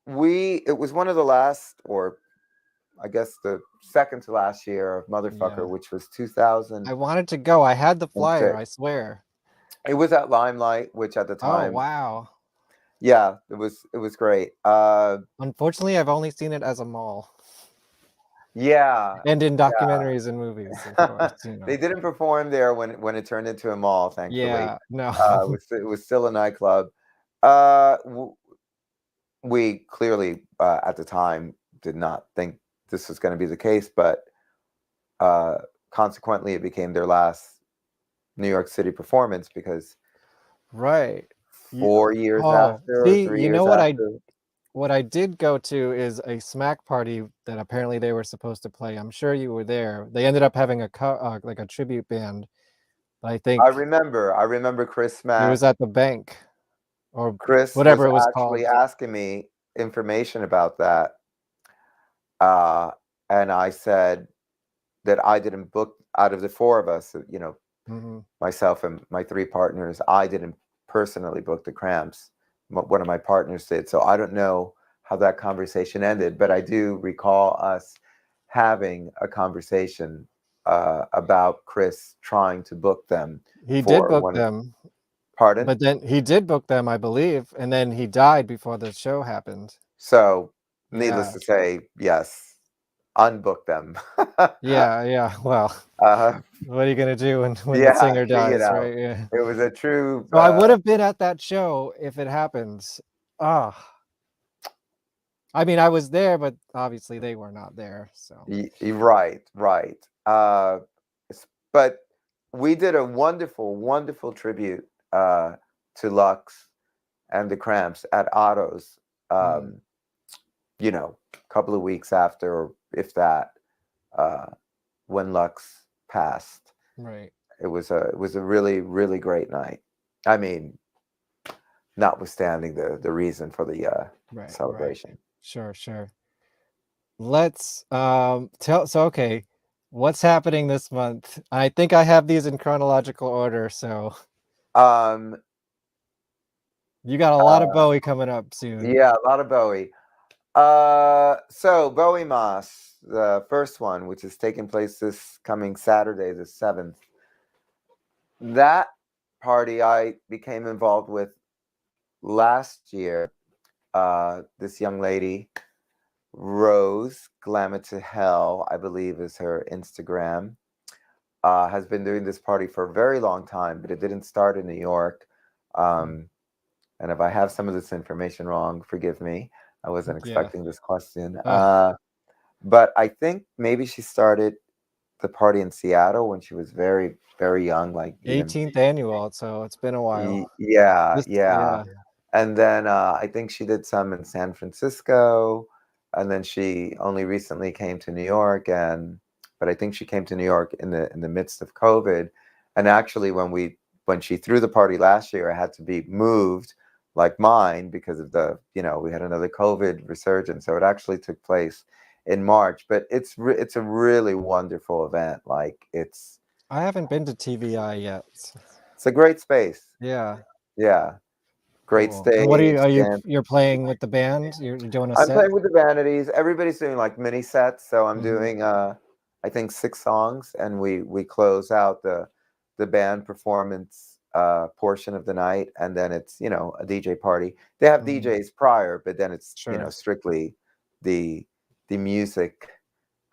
it was one of the last, or I guess the second to last year of
Yeah.
Motherfucker, which was 2006.
I wanted to go. I had the flyer, I swear.
It was at Limelight, which at the
Oh,
time,
wow.
yeah, it was great.
Unfortunately, I've only seen it as a mall
Yeah,
and in
yeah.
documentaries and movies, of course, you
They
know.
didn't perform there when it turned into a mall, thankfully.
Yeah, no.
It was still a nightclub. Uh, w- we clearly at the time did not think this was going to be the case, but uh, consequently, it became their last New York City performance because
Right. You
4 years
oh,
after or
see,
three
you know
years after.
what I did go to is a smack party that apparently they were supposed to play. I'm sure you were there. They ended up having like a tribute band, but I
I
think
remember. I remember Chris
it was
Smack.
at the bank or
Chris was
whatever it was
actually
called.
asking me information about that, uh, and I said that I didn't book out of the four of us.
Mhm.
Myself and my three partners. I didn't personally book the Cramps. one of my partners did. So I don't know how that conversation ended, but I do recall us having a conversation about Chris trying to book them.
He did
for
book
one.
them,
Pardon?
but then he did book them, I believe, and then he died before the show happened.
So, needless
Yeah.
to say, yes, unbook them.
Yeah. Well,
uh,
what are you gonna do when the
yeah,
singer
you
dies,
know,
right? Yeah.
it was a true.
So I would have been at that show if it happened. Ah. I mean, I was there, but obviously they were not there. So
Right, right. But we did a wonderful, wonderful tribute to Lux and the Cramps at Otto's. You know, a couple of weeks after, or if that, when Lux passed.
right.
It was a really, really great night. I mean, notwithstanding the reason for the
Right.
celebration.
Sure. Let's tell. So okay, what's happening this month? I think I have these in chronological order. So
Um,
you got a lot of Bowie coming up soon.
yeah, a lot of Bowie. So Bowie Moss, the first one, which is taking place this coming Saturday, the 7th. That party I became involved with last year. This young lady, Rose, Glamour to Hell, I believe is her Instagram, has been doing this party for a very long time, but it didn't start in New York. And if I have some of this information wrong, forgive me. I wasn't expecting this question. But I think maybe she started the party in Seattle when she was very, very young, like even
18th annual. So it's been a while.
yeah.
Yeah.
And then I think she did some in San Francisco, and then she only recently came to New York. But I think she came to New York in the midst of COVID. And actually, when she threw the party last year, I had to be moved, like mine, because of we had another COVID resurgence. So it actually took place in March. But it's a really wonderful event. Like
I haven't been to TVI yet.
it's a great space.
Yeah.
Yeah. Great
Cool.
stage.
And what are you?
Dance.
You're playing with the band? You're doing a
I'm
set?
playing with the Vanities. Everybody's doing like mini sets, so I'm
Mhm.
doing I think 6 songs, and we close out the band performance portion of the night, and then it's a DJ party. They have DJs prior, but then it's
Sure.
strictly the music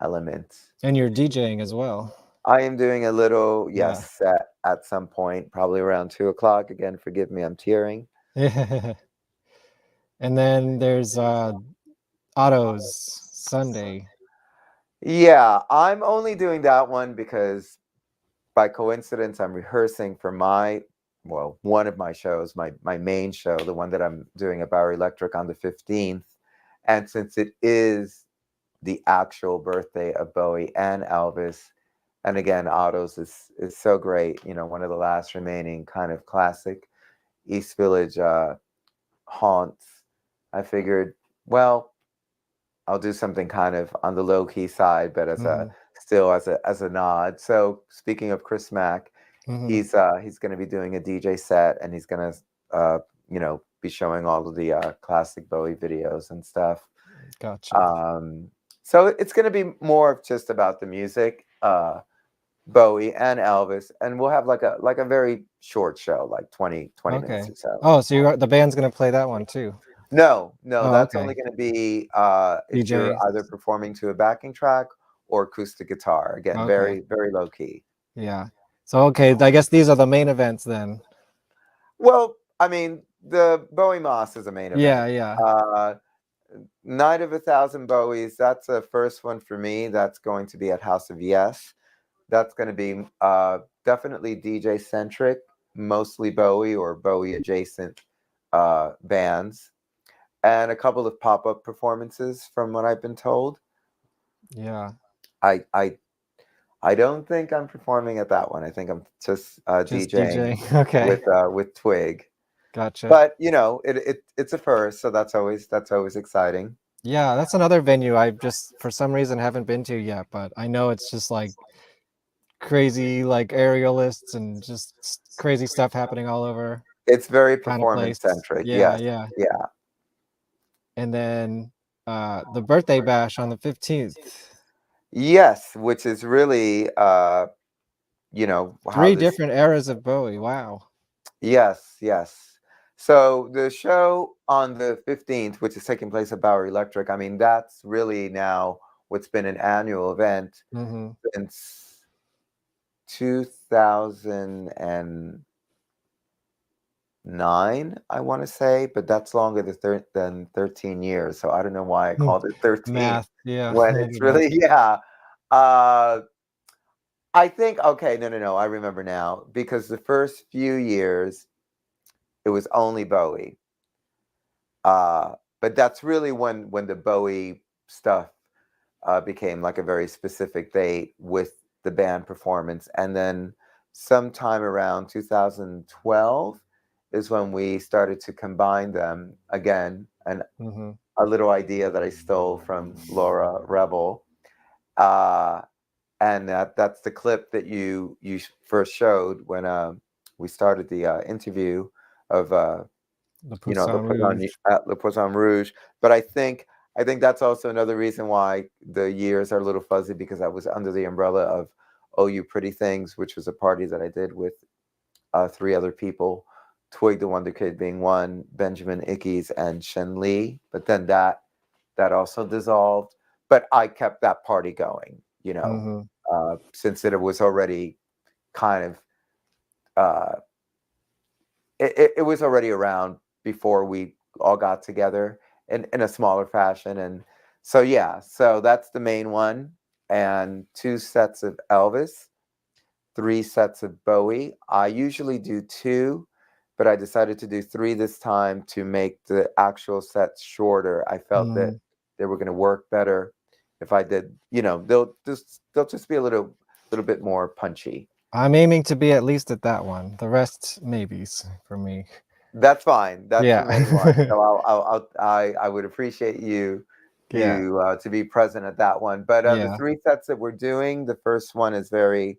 element.
And you're DJing as well.
I am doing a little
Yeah.
set at some point, probably around 2 o'clock. Again, forgive me, I'm tearing.
And then there's Otto's Sunday.
Yeah, I'm only doing that one because by coincidence I'm rehearsing for one of my shows, my main show, the one that I'm doing at Bowery Electric on the 15th. And since it is the actual birthday of Bowie and Elvis, and again, Otto's is so great, one of the last remaining kind of classic East Village haunts, I figured, well, I'll do something kind of on the low key side, but still as a nod. So speaking of Chris Mack, he's going to be doing a DJ set, and he's going to be showing all of the classic Bowie videos and stuff.
Gotcha.
So it's going to be more of just about the music, Bowie and Elvis, and we'll have like a very short show, like 20 minutes or so.
Oh, so the band's going to play that one too?
No, that's
okay.
only going to be if you're
DJs.
either performing to a backing track or acoustic guitar. Again, very, very low key.
Yeah. So, okay, I guess these are the main events then.
Well, I mean, the Bowie Moss is a main event.
Yeah.
Night of 1,000 Bowies, that's a first one for me. That's going to be at House of Yes. That's going to be definitely DJ centric, mostly Bowie or Bowie adjacent bands, and a couple of pop-up performances from what I've been told.
Yeah.
I don't think I'm performing at that one. I think I'm just DJing.
Okay.
With Twig.
Gotcha.
But it's a first, so that's always exciting.
Yeah, that's another venue I just for some reason haven't been to yet, but I know it's just like crazy like aerialists and just crazy stuff happening all over.
It's very
kind of
performance
place.
centric.
Yeah,
Yes.
yeah.
Yeah.
And then the birthday bash on the 15th.
Yes, which is really you know, how
3
this
different eras of Bowie. Wow.
yes, yes. So the show on the 15th, which is taking place at Bowery Electric, I mean, that's really now what's been an annual event
Mhm.
since 2009, I want to say, but that's longer than 13 years. So I don't know why I called it 13
Math. Yeah,
when
I
it's
don't know.
really, yeah. Uh, I think, okay, no. I remember now because the first few years it was only Bowie. But that's really when the Bowie stuff became like a very specific date with the band performance. And then sometime around 2012 is when we started to combine them again. And
Mhm.
a little idea that I stole from Laura Rebel. Uh, and that's the clip that you first showed when we started the interview of
Le
you know,
Poussin Rouge.
Le Poisson Rouge. But I think that's also another reason why the years are a little fuzzy because I was under the umbrella of Oh You Pretty Things, which was a party that I did with 3 other people, Twig the Wonder Kid being one, Benjamin Ickes and Shen Li. But then that also dissolved. But I kept that party going, you know,
Mhm.
since it was already kind of uh, it was already around before we all got together in a smaller fashion. And so, yeah, so that's the main one. And 2 sets of Elvis, 3 sets of Bowie. I usually do 2, but I decided to do 3 this time to make the actual sets shorter. I felt that
Mhm.
they were going to work better if I did, you know, they'll just be a little bit more punchy.
I'm aiming to be at least at that one. The rest maybes for me.
That's fine. That's the
Yeah.
main one. So I would appreciate you
Yeah.
to be present at that one. But the
Yeah.
3 sets that we're doing, the first one is very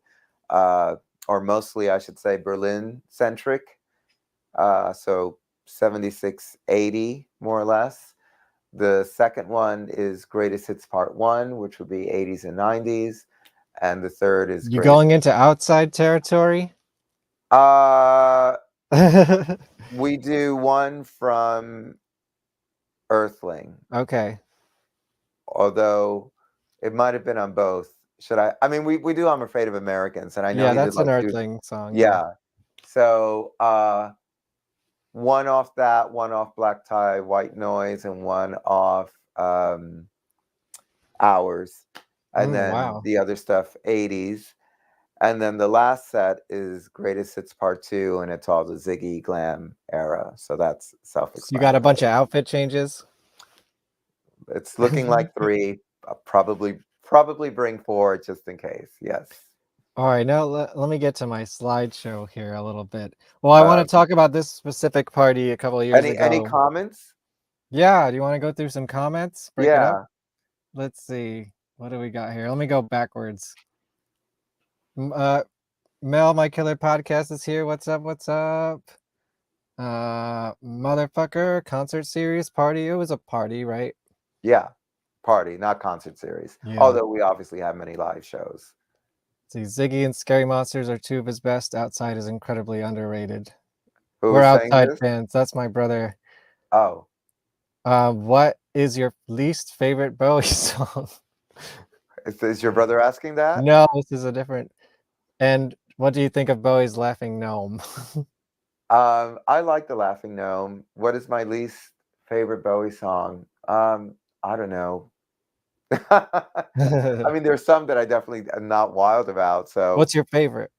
uh, or mostly I should say Berlin centric. So 76, 80 more or less. The second one is Greatest Hits Part 1, which would be 80s and 90s, and the third is
You
Greatest
going into outside territory?
uh we do one from Earthling.
Okay.
Although it might have been on both. Should I mean, we do I'm Afraid of Americans, and I know
Yeah,
he did
that's an
like 2
Earthling song, yeah.
yeah. So, one off that, one off Black Tie, White Noise, and one off, Hours, and then
Wow.
the other stuff, 80s, and then the last set is Greatest Hits Part 2, and it's all the Ziggy glam era, so that's
So you got a bunch
self-explanatory.
of outfit changes?
It's looking like 3, probably bring 4 just in case, yes.
Alright, now let me get to my slideshow here a little bit. Well, I wanna
Uh,
talk about this specific party a couple of years
any
ago.
comments?
Yeah, do you wanna go through some comments? Break it up?
Yeah,
Let's see. What do we got here? Let me go backwards. Mel, my killer podcast is here. What's up? What's up? Motherfucker, concert series party. It was a party, right?
yeah, party, not concert series,
Yeah.
although we obviously have many live shows.
See, Ziggy and Scary Monsters are 2 of his best. Outside is incredibly underrated.
Who
We're
is saying
outside
this?
fans. That's my brother.
Oh,
What is your least favorite Bowie song?
is your brother asking that?
No, this is a different. And what do you think of Bowie's Laughing Gnome?
I like The Laughing Gnome. What is my least favorite Bowie song? I don't know. I mean, there's some that I definitely am not wild about. So
What's your favorite?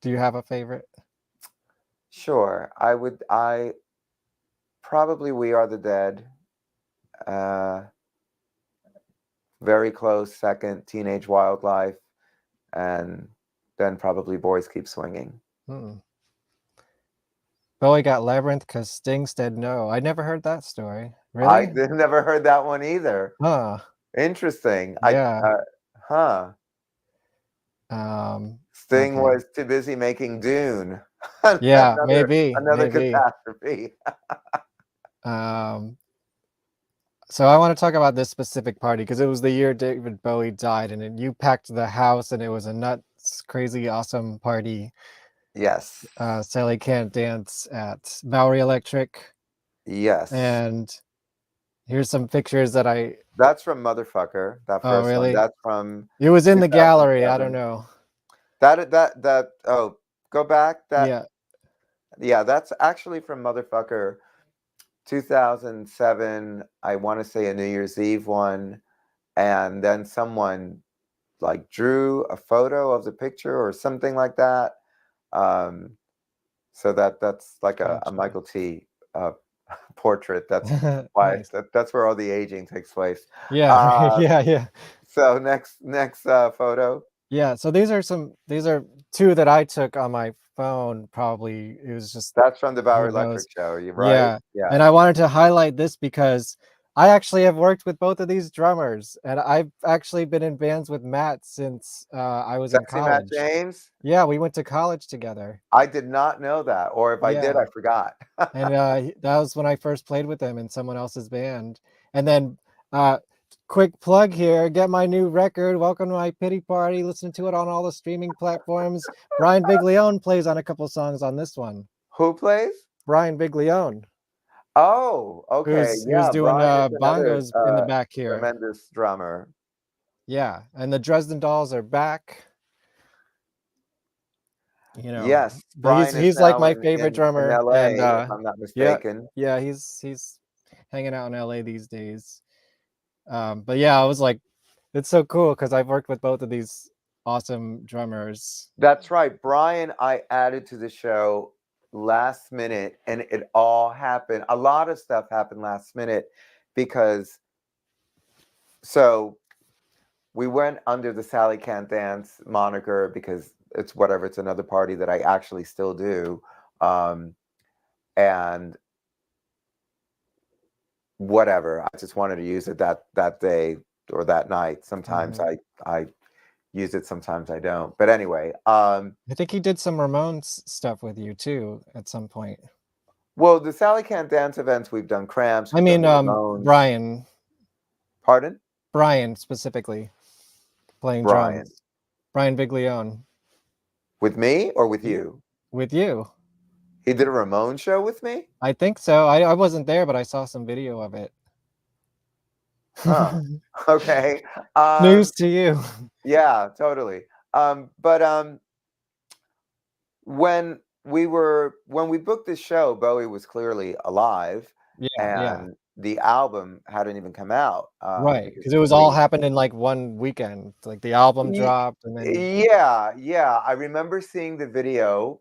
Do you have a favorite?
sure, I probably We Are the Dead. Uh, very close second, Teenage Wildlife, and then probably Boys Keep Swinging.
Hmm. Bowie got Labyrinth because Sting said no. I never heard that story.
I
Really?
never heard that one either.
Huh.
Interesting.
Yeah.
Huh. Sting
Okay.
was too busy making Dune.
Yeah,
another
maybe.
catastrophe.
So I want to talk about this specific party because it was the year David Bowie died, and then you packed the house, and it was a nuts, crazy, awesome party.
Yes.
Sally Can't Dance at Bowery Electric,
Yes.
and here's some pictures that I.
That's from Motherfucker. That
Oh,
first one.
really?
That's from
It was in the gallery. I don't
2007.
know.
That. Oh, go back.
Yeah.
Yeah, that's actually from Motherfucker 2007. I want to say a New Year's Eve one, and then someone like drew a photo of the picture or something like that. So that's like a
Gotcha.
Michael T. Portrait. That's why
Nice.
that's where all the aging takes place.
Yeah. Yeah.
So next photo.
Yeah. So these are two that I took on my phone. Probably it was just
That's from the Bowery
who knows.
Electric show. You right?
Yeah.
Yeah.
And I wanted to highlight this because I actually have worked with both of these drummers, and I've actually been in bands with Matt since I was in
Sexy Matt
college.
James.
Yeah, we went to college together.
I did not know that, or if I did,
Yeah.
I forgot.
And that was when I first played with him in someone else's band. And then quick plug here, get my new record, Welcome to My Pity Party. Listen to it on all the streaming platforms. Brian Biglione plays on a couple songs on this one.
Who plays?
Brian Biglione,
Oh, okay.
who's
Yeah,
doing
Brian is another
bongos in the back here.
tremendous drummer.
Yeah, and the Dresden Dolls are back. You know,
Yes,
but
Brian is
he's like
now
my favorite
in
drummer,
LA,
and
if I'm not
yeah,
mistaken.
yeah, he's hanging out in LA these days. But yeah, I was like, it's so cool because I've worked with both of these awesome drummers.
That's right. Brian, I added to the show last minute, and it all happened. A lot of stuff happened last minute because so we went under the Sally Can't Dance moniker because it's whatever, it's another party that I actually still do. And whatever, I just wanted to use it that day or that night. Sometimes I use it, sometimes I don't. But anyway,
I think he did some Ramones stuff with you too at some point.
well, the Sally Can't Dance events, we've done Cramps.
I mean,
Ramones. Pardon?
Brian specifically playing
Brian.
drums. Brian Biglione.
With me or with you?
With you.
He did a Ramon show with me?
I think so. I wasn't there, but I saw some video of it.
Huh. Okay.
News to you.
Yeah, totally. But when we booked this show, Bowie was clearly alive,
Yeah.
and the album hadn't even come out.
Right, because it was all happened in like one weekend. Like the album dropped, and then
Yeah. I remember seeing the video,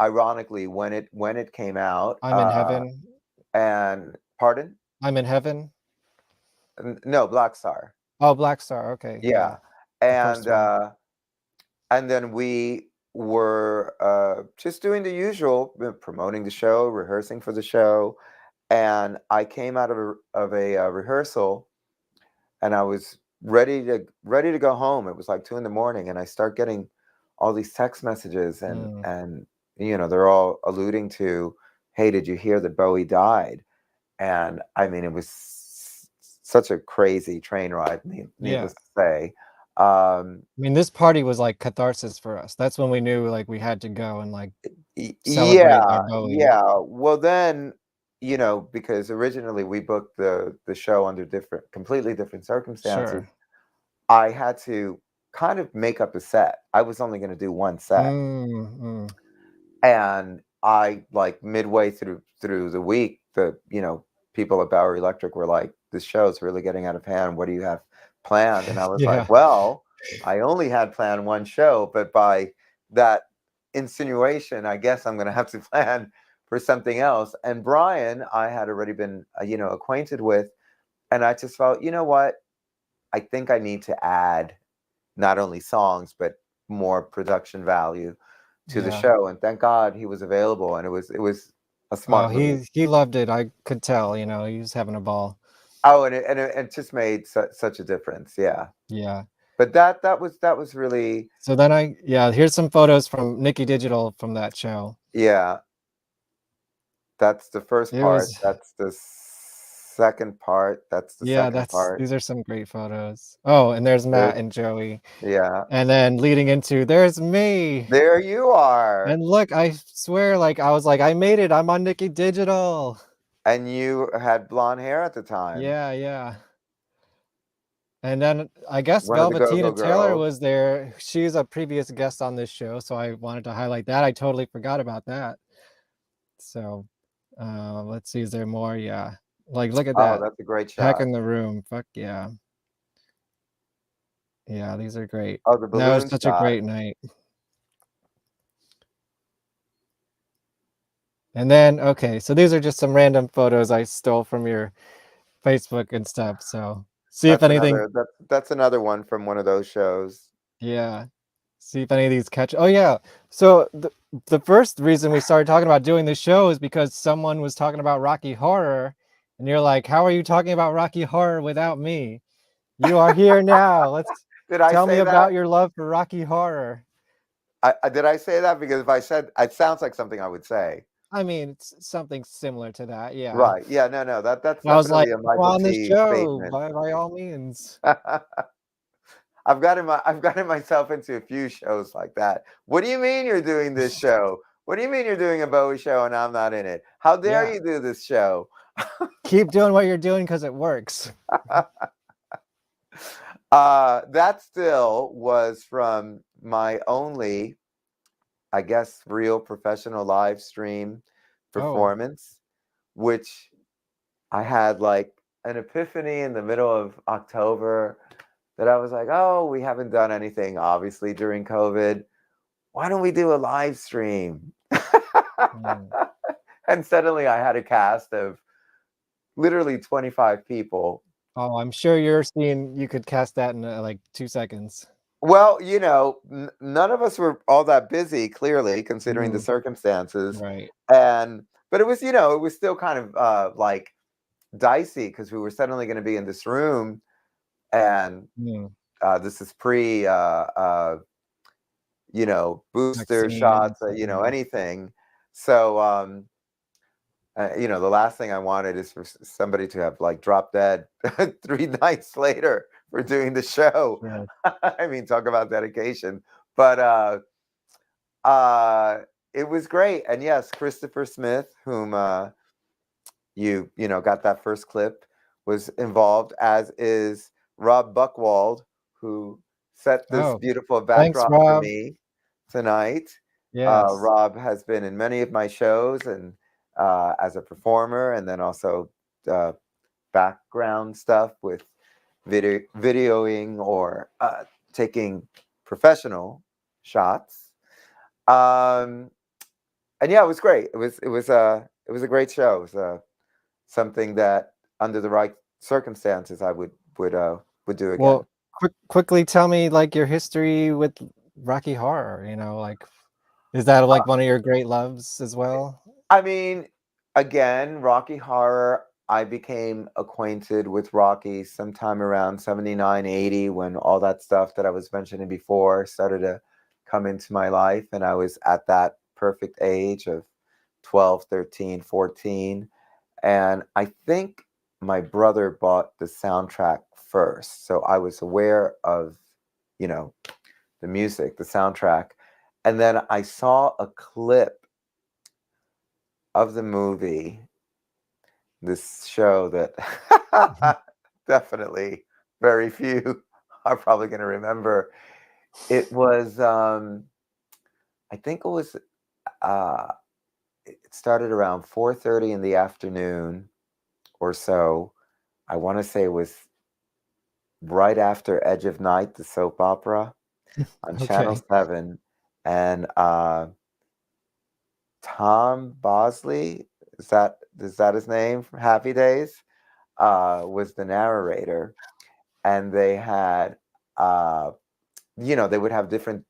ironically, when it came out.
I'm in Heaven.
And pardon?
I'm in Heaven.
No, Black Star.
Oh, Black Star. Okay.
Yeah. And then we were just doing the usual, promoting the show, rehearsing for the show, and I came out of a rehearsal, and I was ready to go home. It was like 2 a.m, and I start getting all these text messages, and they're all alluding to, "Hey, did you hear that Bowie died?" And I mean, it was such a crazy train ride, needless to say.
I mean, this party was like catharsis for us. That's when we knew like we had to go and like celebrate our Bowie.
Yeah. Well, then, because originally we booked the show under completely different circumstances.
Sure.
I had to kind of make up a set. I was only going to do one set, and I like midway through the week, the people at Bowery Electric were like, "This show's really getting out of hand. What do you have planned?" And I was like, "Well, I only had planned one show, but by that insinuation, I guess I'm going to have to plan for something else." And Brian, I had already been, acquainted with, and I just felt, you know what? I think I need to add not only songs, but more production value to the show. And thank God he was available, and it was a smart move.
He loved it. I could tell, he was having a ball.
Oh, and it just made such a difference. Yeah.
Yeah.
But that was really,
So then here's some photos from Nikki Digital from that show.
yeah. That's the first
It
part.
was
That's the second part. That's the
Yeah,
second part.
these are some great photos. Oh, and there's
There's,
Matt and Joey.
yeah.
And then leading into there's me.
There you are.
And look, I swear, like I was like, I made it. I'm on Nikki Digital.
And you had blonde hair at the time.
Yeah, yeah. And then I guess
One of the Go-Go
Velvetina Taylor
Girls.
was there. She's a previous guest on this show, so I wanted to highlight that. I totally forgot about that. So let's see, is there more? Yeah. Like look at
Oh,
that.
that's a great
Pack
shot.
in the room. Fuck yeah. Yeah, these are great.
Oh, the
That was
balloon
such a
shot.
great night. And then, okay, so these are just some random photos I stole from your Facebook and stuff. So see if
That's
anything,
another that's another one from one of those shows.
yeah, see if any of these catch. Oh yeah. So the first reason we started talking about doing this show is because someone was talking about Rocky Horror, and you're like, how are you talking about Rocky Horror without me? You are here now. Let's
Did I
tell me
say that?
about your love for Rocky Horror.
Did I say that? Because if I said, it sounds like something I would say.
I mean, it's something similar to that, yeah.
Right. Yeah. No. That's
I was like,
definitely a
come
Michael
on this
T.
show
statement.
by all means.
I've gotten myself into a few shows like that. What do you mean you're doing this show? What do you mean you're doing a Bowie show and I'm not in it? How dare
Yeah.
you do this show?
Keep doing what you're doing because it works.
That still was from my only, I guess, real professional live stream performance, which I had like an epiphany in the middle of October that I was like, oh, we haven't done anything, obviously, during COVID. Why don't we do a live stream? And suddenly I had a cast of literally 25 people.
Oh, I'm sure you could cast that in like 2 seconds.
Well, none of us were all that busy, clearly, considering the circumstances.
Right.
But it was, it was still kind of like dicey because we were suddenly going to be in this room, and this is pre, booster
Vaccine,
shots, anything. So, the last thing I wanted is for somebody to have like dropped dead 3 nights later for doing the show.
Right.
I mean, talk about dedication. But it was great. And yes, Christopher Smith, whom you got that first clip, was involved, as is Rob Buchwald, who set this beautiful
thanks,
backdrop for
Rob.
me tonight.
Yes.
Rob has been in many of my shows and as a performer, and then also background stuff with videoing or taking professional shots. And yeah, it was great. It was a great show. It was something that, under the right circumstances, I would do again.
Well, quickly tell me like your history with Rocky Horror. Like, is that like one of your great loves as well?
I mean, again, Rocky Horror, I became acquainted with Rocky sometime around 79, 80, when all that stuff that I was mentioning before started to come into my life. And I was at that perfect age of 12, 13, 14. And I think my brother bought the soundtrack first. So I was aware of, the music, the soundtrack. And then I saw a clip of the movie, this show that definitely very few are probably going to remember. It was, I think it was, it started around 4:30 in the afternoon or so. I want to say it was right after Edge of Night, the soap opera on Channel 7. And Tom Bosley, is that his name from Happy Days, was the narrator. And they had, they would have different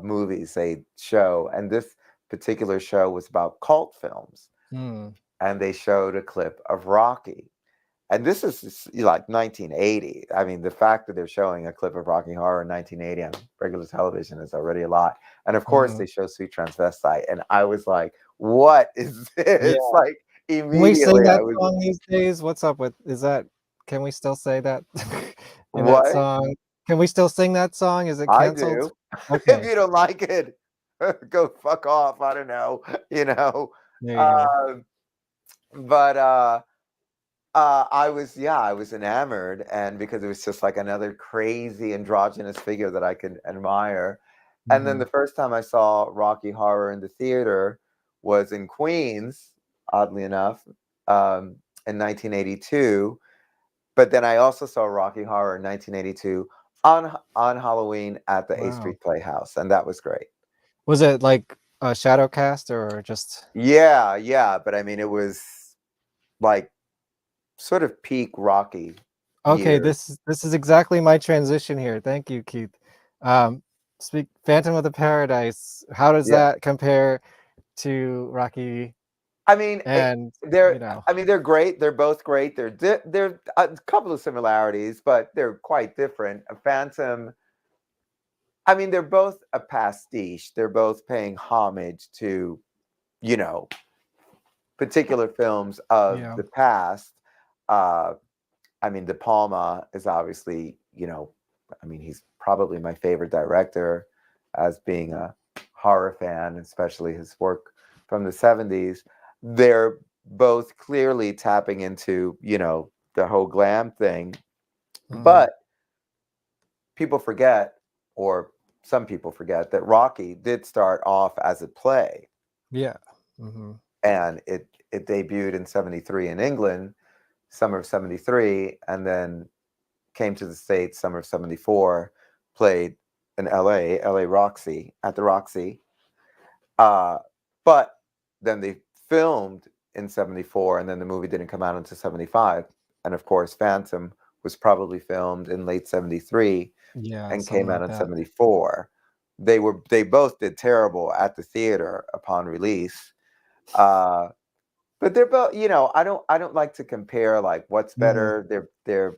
movies they show. And this particular show was about cult films. And they showed a clip of Rocky. and this is like 1980. I mean, the fact that they're showing a clip of Rocky Horror in 1980 on regular television is already a lot. And of course, they show Sweet Transvestite, and I was like, "What is this?"
Yeah.
Like
Can we sing
immediately, I
that
was
song these days? What's up with is that can we still say that in that
what
song? Can we still sing that song? Is it
I
canceled?
do. If
Okay,
you don't like it, go fuck off. I don't know, you know.
there you go.
Um, but I was enamored, and because it was just like another crazy androgynous figure that I could admire. And then the
Mhm.
first time I saw Rocky Horror in the theater was in Queens, oddly enough, in 1982. But then I also saw Rocky Horror in 1982 on Halloween at the A
Wow.
Street Playhouse, and that was great.
Was it like a shadow cast or just
Yeah, yeah, but I mean, it was like sort of peak Rocky
okay,
years.
this is exactly my transition here. Thank you, Keith. Um, speak Phantom of the Paradise, how does
Yeah.
that compare to Rocky
I mean,
and,
they're
you know
I mean, they're great. They're both great. They're a couple of similarities, but they're quite different. A Phantom, I mean, they're both a pastiche. They're both paying homage to, you know, particular films of
yeah.
the past. Uh, I mean, De Palma is obviously, you know, I mean, he's probably my favorite director as being a horror fan, especially his work from the 70s. They're both clearly tapping into, you know, the whole glam thing.
Mhm.
But people forget, or some people forget, that Rocky did start off as a play,
Yeah. Mhm.
and it debuted in 73 in England, summer of 73, and then came to the States summer of 74, played in LA Roxy, at the Roxy. Uh, but then they filmed in 74, and then the movie didn't come out until 75. And of course, Phantom was probably filmed in late 73
Yeah,
and
something
came out
like
in
that.
74. They both did terrible at the theater upon release. Uh, but they're both, you know, I don't like to compare like what's
Mhm.
better. They're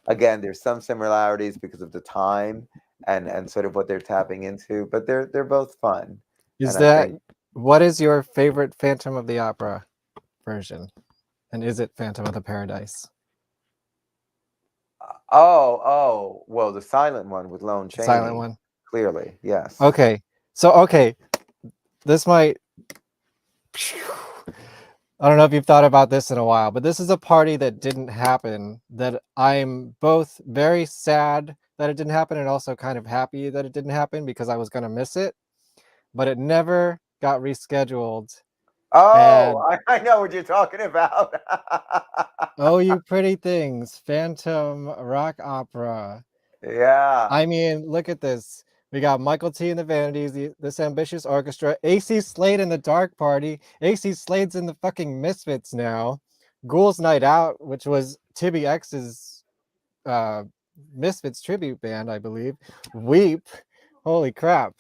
again, there's some similarities because of the time and sort of what they're tapping into, but they're both fun.
Is
And I
that
think,
what is your favorite Phantom of the Opera version? And is it Phantom of the Paradise?
well, the silent one with Lon
The silent
Chaney,
one?
clearly, yes.
Okay. So, okay, this might I don't know if you've thought about this in a while, but this is a party that didn't happen that I'm both very sad that it didn't happen and also kind of happy that it didn't happen because I was gonna miss it, but it never got rescheduled.
Oh,
And
I know what you're talking about.
oh, you pretty things, Phantom Rock Opera.
Yeah.
I mean, look at this. We got Michael T and the Vanities, this ambitious orchestra, AC Slade and the Dark Party. AC Slade's in the fucking Misfits now. Ghouls Night Out, which was Tibby X's uh, Misfits tribute band, I believe. Weep, holy crap.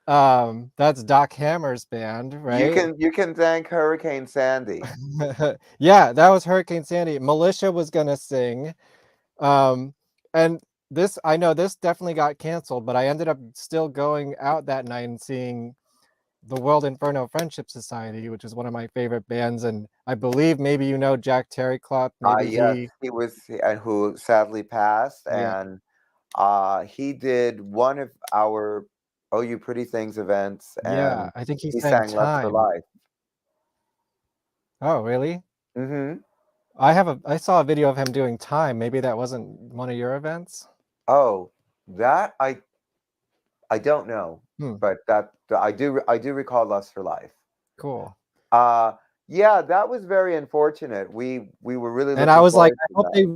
That's Doc Hammer's band, right?
You can thank Hurricane Sandy.
Yeah, that was Hurricane Sandy. Militia was gonna sing. Um, and this, I know this definitely got canceled, but I ended up still going out that night and seeing the World Inferno Friendship Society, which is one of my favorite bands. And I believe maybe you know Jack Terrycloth. Maybe
Yes,
he,
he was, and who sadly passed,
yeah,
and he did one of our "Oh You Pretty Things" events,
yeah,
and
I think he
he
sang
sang "Lust for
Time.
Life."
Oh, really?
Hmm.
I saw a video of him doing Time. Maybe that wasn't one of your events.
Oh, that I don't know,
Hmm,
but that I do recall "Lust for Life."
cool.
Uh, yeah, that was very unfortunate. We were really
And I
looking
was like,
forward
I
to
hope
that.
they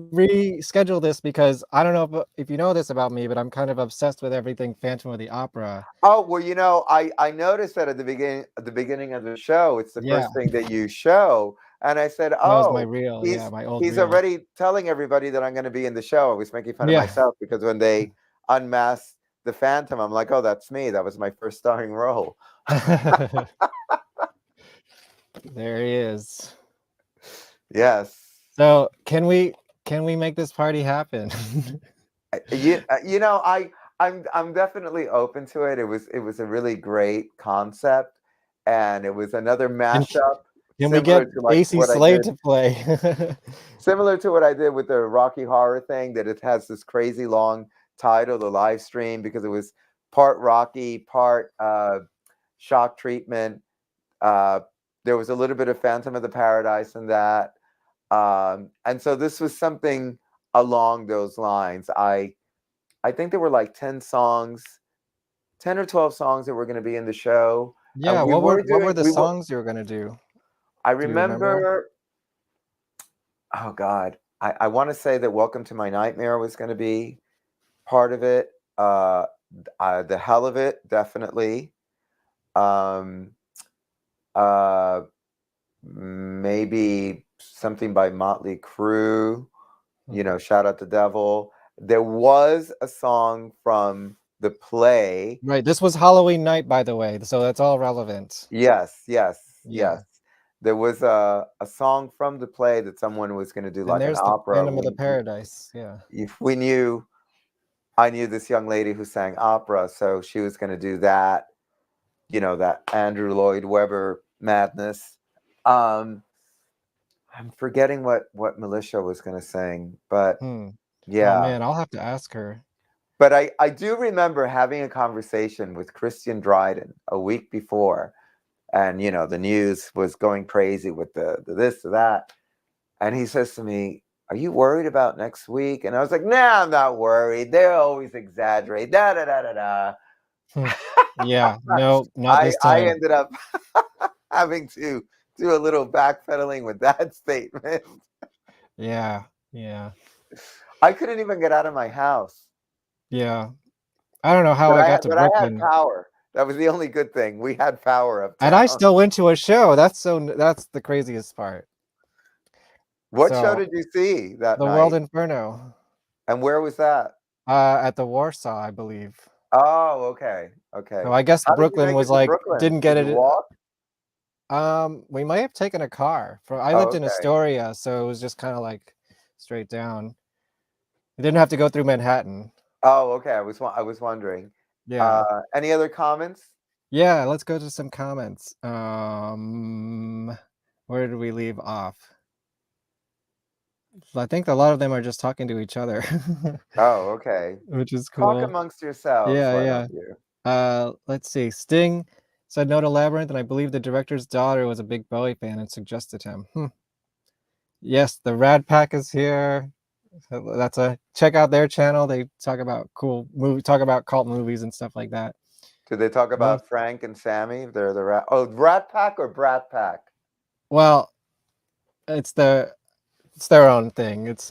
reschedule this because I don't know if you know this about me, but I'm kind of obsessed with everything Phantom of the Opera.
Oh, well, you know, I noticed that at the beginning of the show, it's the
Yeah,
first thing that you show, and I said,
that was my
"Oh,
reel. Yeah, my old
he's
reel.
already telling everybody that I'm going to be in the show." I was making fun of
Yeah.
myself because when they unmasked the Phantom, I'm like, "Oh, that's me. That was my first starring role."
There he is.
Yes.
So can we make this party happen?
You know, I'm definitely open to it. It was a really great concept, and it was another
And
mashup
can we get
similar to like
AC
what I
Slade
did.
to play?
Similar to what I did with the Rocky Horror thing, that it has this crazy long title, the live stream, because it was part Rocky, part shock treatment. Uh, there was a little bit of Phantom of the Paradise in that. And so this was something along those lines. I think there were like 10 songs, 10 or 12 songs that were going to be in the show. And
Yeah,
we were
what were
doing,
the songs you were gonna do?
I
Do you remember?
remember, oh God, I want to say that Welcome to My Nightmare was going to be part of it. The Hell of It, definitely. Um, uh, Maybe something by Motley Crue, Shout Out the Devil. There was a song from the play.
Right, this was Halloween night, by the way, so that's all relevant.
Yes, yes, yes.
Yeah.
There was a song from the play that someone was going to do
And
like an
there's the
opera.
Phantom of the Paradise. Yeah.
If we knew, I knew this young lady who sang opera, so she was going to do that, that Andrew Lloyd Webber madness. I'm forgetting what Militia was going to sing, but
Oh
yeah.
man, I'll have to ask her.
But I do remember having a conversation with Christian Dryden a week before, and the news was going crazy with the this, the that. And he says to me, "Are you worried about next week?" And I was like, "Nah, I'm not worried. They always exaggerate. Da da da da da."
Yeah, no, not this
I
time.
ended up having to do a little backpedaling with that statement.
Yeah, yeah,
I couldn't even get out of my house,
yeah. I don't know how I got to
but I had
Brooklyn.
power. That was the only good thing. We had power
And I
uptown.
still went to a show. That's the craziest part.
What show
So,
did you see that
the World
night?
Inferno,
And where was that?
at the Warsaw, I believe.
Oh, okay. Okay.
So I guess
How did you
Brooklyn
make
was
it to
like,
Brooklyn?
didn't get
Did you
it.
walk?
We might have taken a car. I
Oh,
lived in
okay.
Astoria, so it was just kind of like straight down. You didn't have to go through Manhattan.
Oh, okay. I was wondering.
Yeah.
Any other comments?
Yeah, let's go to some comments. Where did we leave off? I think a lot of them are just talking to each other,
Oh, okay.
which is
Talk
cool.
amongst yourselves,
Yeah,
why
yeah.
don't you?
Let's see. Sting said no to Labyrinth, and I believe the director's daughter was a big Bowie fan and suggested him. Yes, the Rad Pack is here. So that's check out their channel. They talk about cool talk about cult movies and stuff like that.
Did they talk
Most,
about Frank and Sammy? They're the Rat Pack or Brat Pack?
well, it's their own thing. It's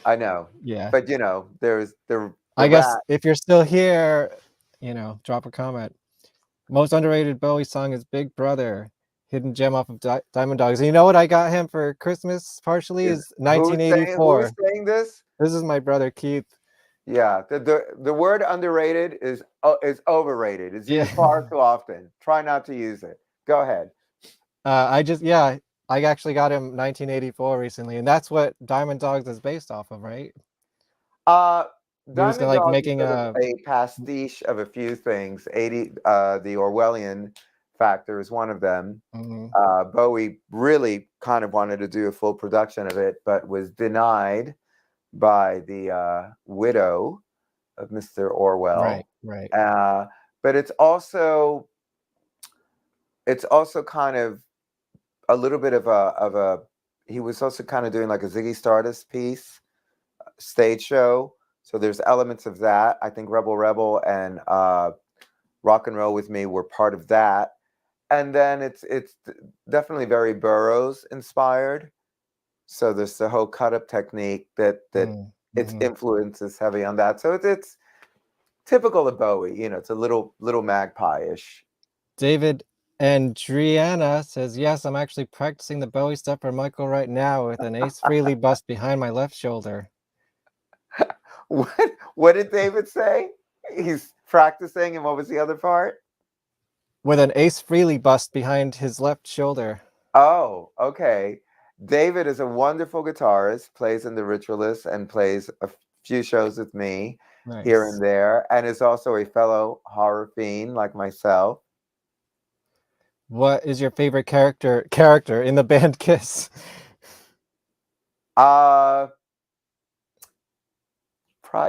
I know.
yeah.
But there's the
I guess
rat.
if you're still here, drop a comment. Most underrated Bowie song is Big Brother, hidden gem off of Diamond Dogs. And you know what I got him for Christmas partially is
Who's
1984.
saying this?
This is my brother Keith.
Yeah, the word underrated is overrated. It's
Yeah.
used far too often. Try not to use it. Go ahead.
I actually got him 1984 recently, and that's what Diamond Dogs is based off of, right? He was
Diamond
like
Dogs is
making
sort of a pastiche of a few things. The Orwellian factor is one of them. Bowie really kind of wanted to do a full production of it, but was denied by the widow of Mr. Orwell.
Right.
But it's also kind of a little bit of a he was also kind of doing like a Ziggy Stardust piece, stage show. So there's elements of that. I think Rebel Rebel and Rock and Roll With Me were part of that. And then it's definitely very Burroughs inspired. So there's the whole cut up technique that its influence is heavy on that. So it's typical of Bowie. It's a little magpie-ish.
David Andriana says, yes, I'm actually practicing the Bowie stuff for Michael right now with an Ace Frehley bust behind my left shoulder.
What did David say? He's practicing, and what was the other part?
With an Ace Frehley bust behind his left shoulder.
Oh, okay. David is a wonderful guitarist, plays in the Ritualists and plays a few shows with me here
Nice.
and there, and is also a fellow horror fiend like myself.
What is your favorite character in the band Kiss?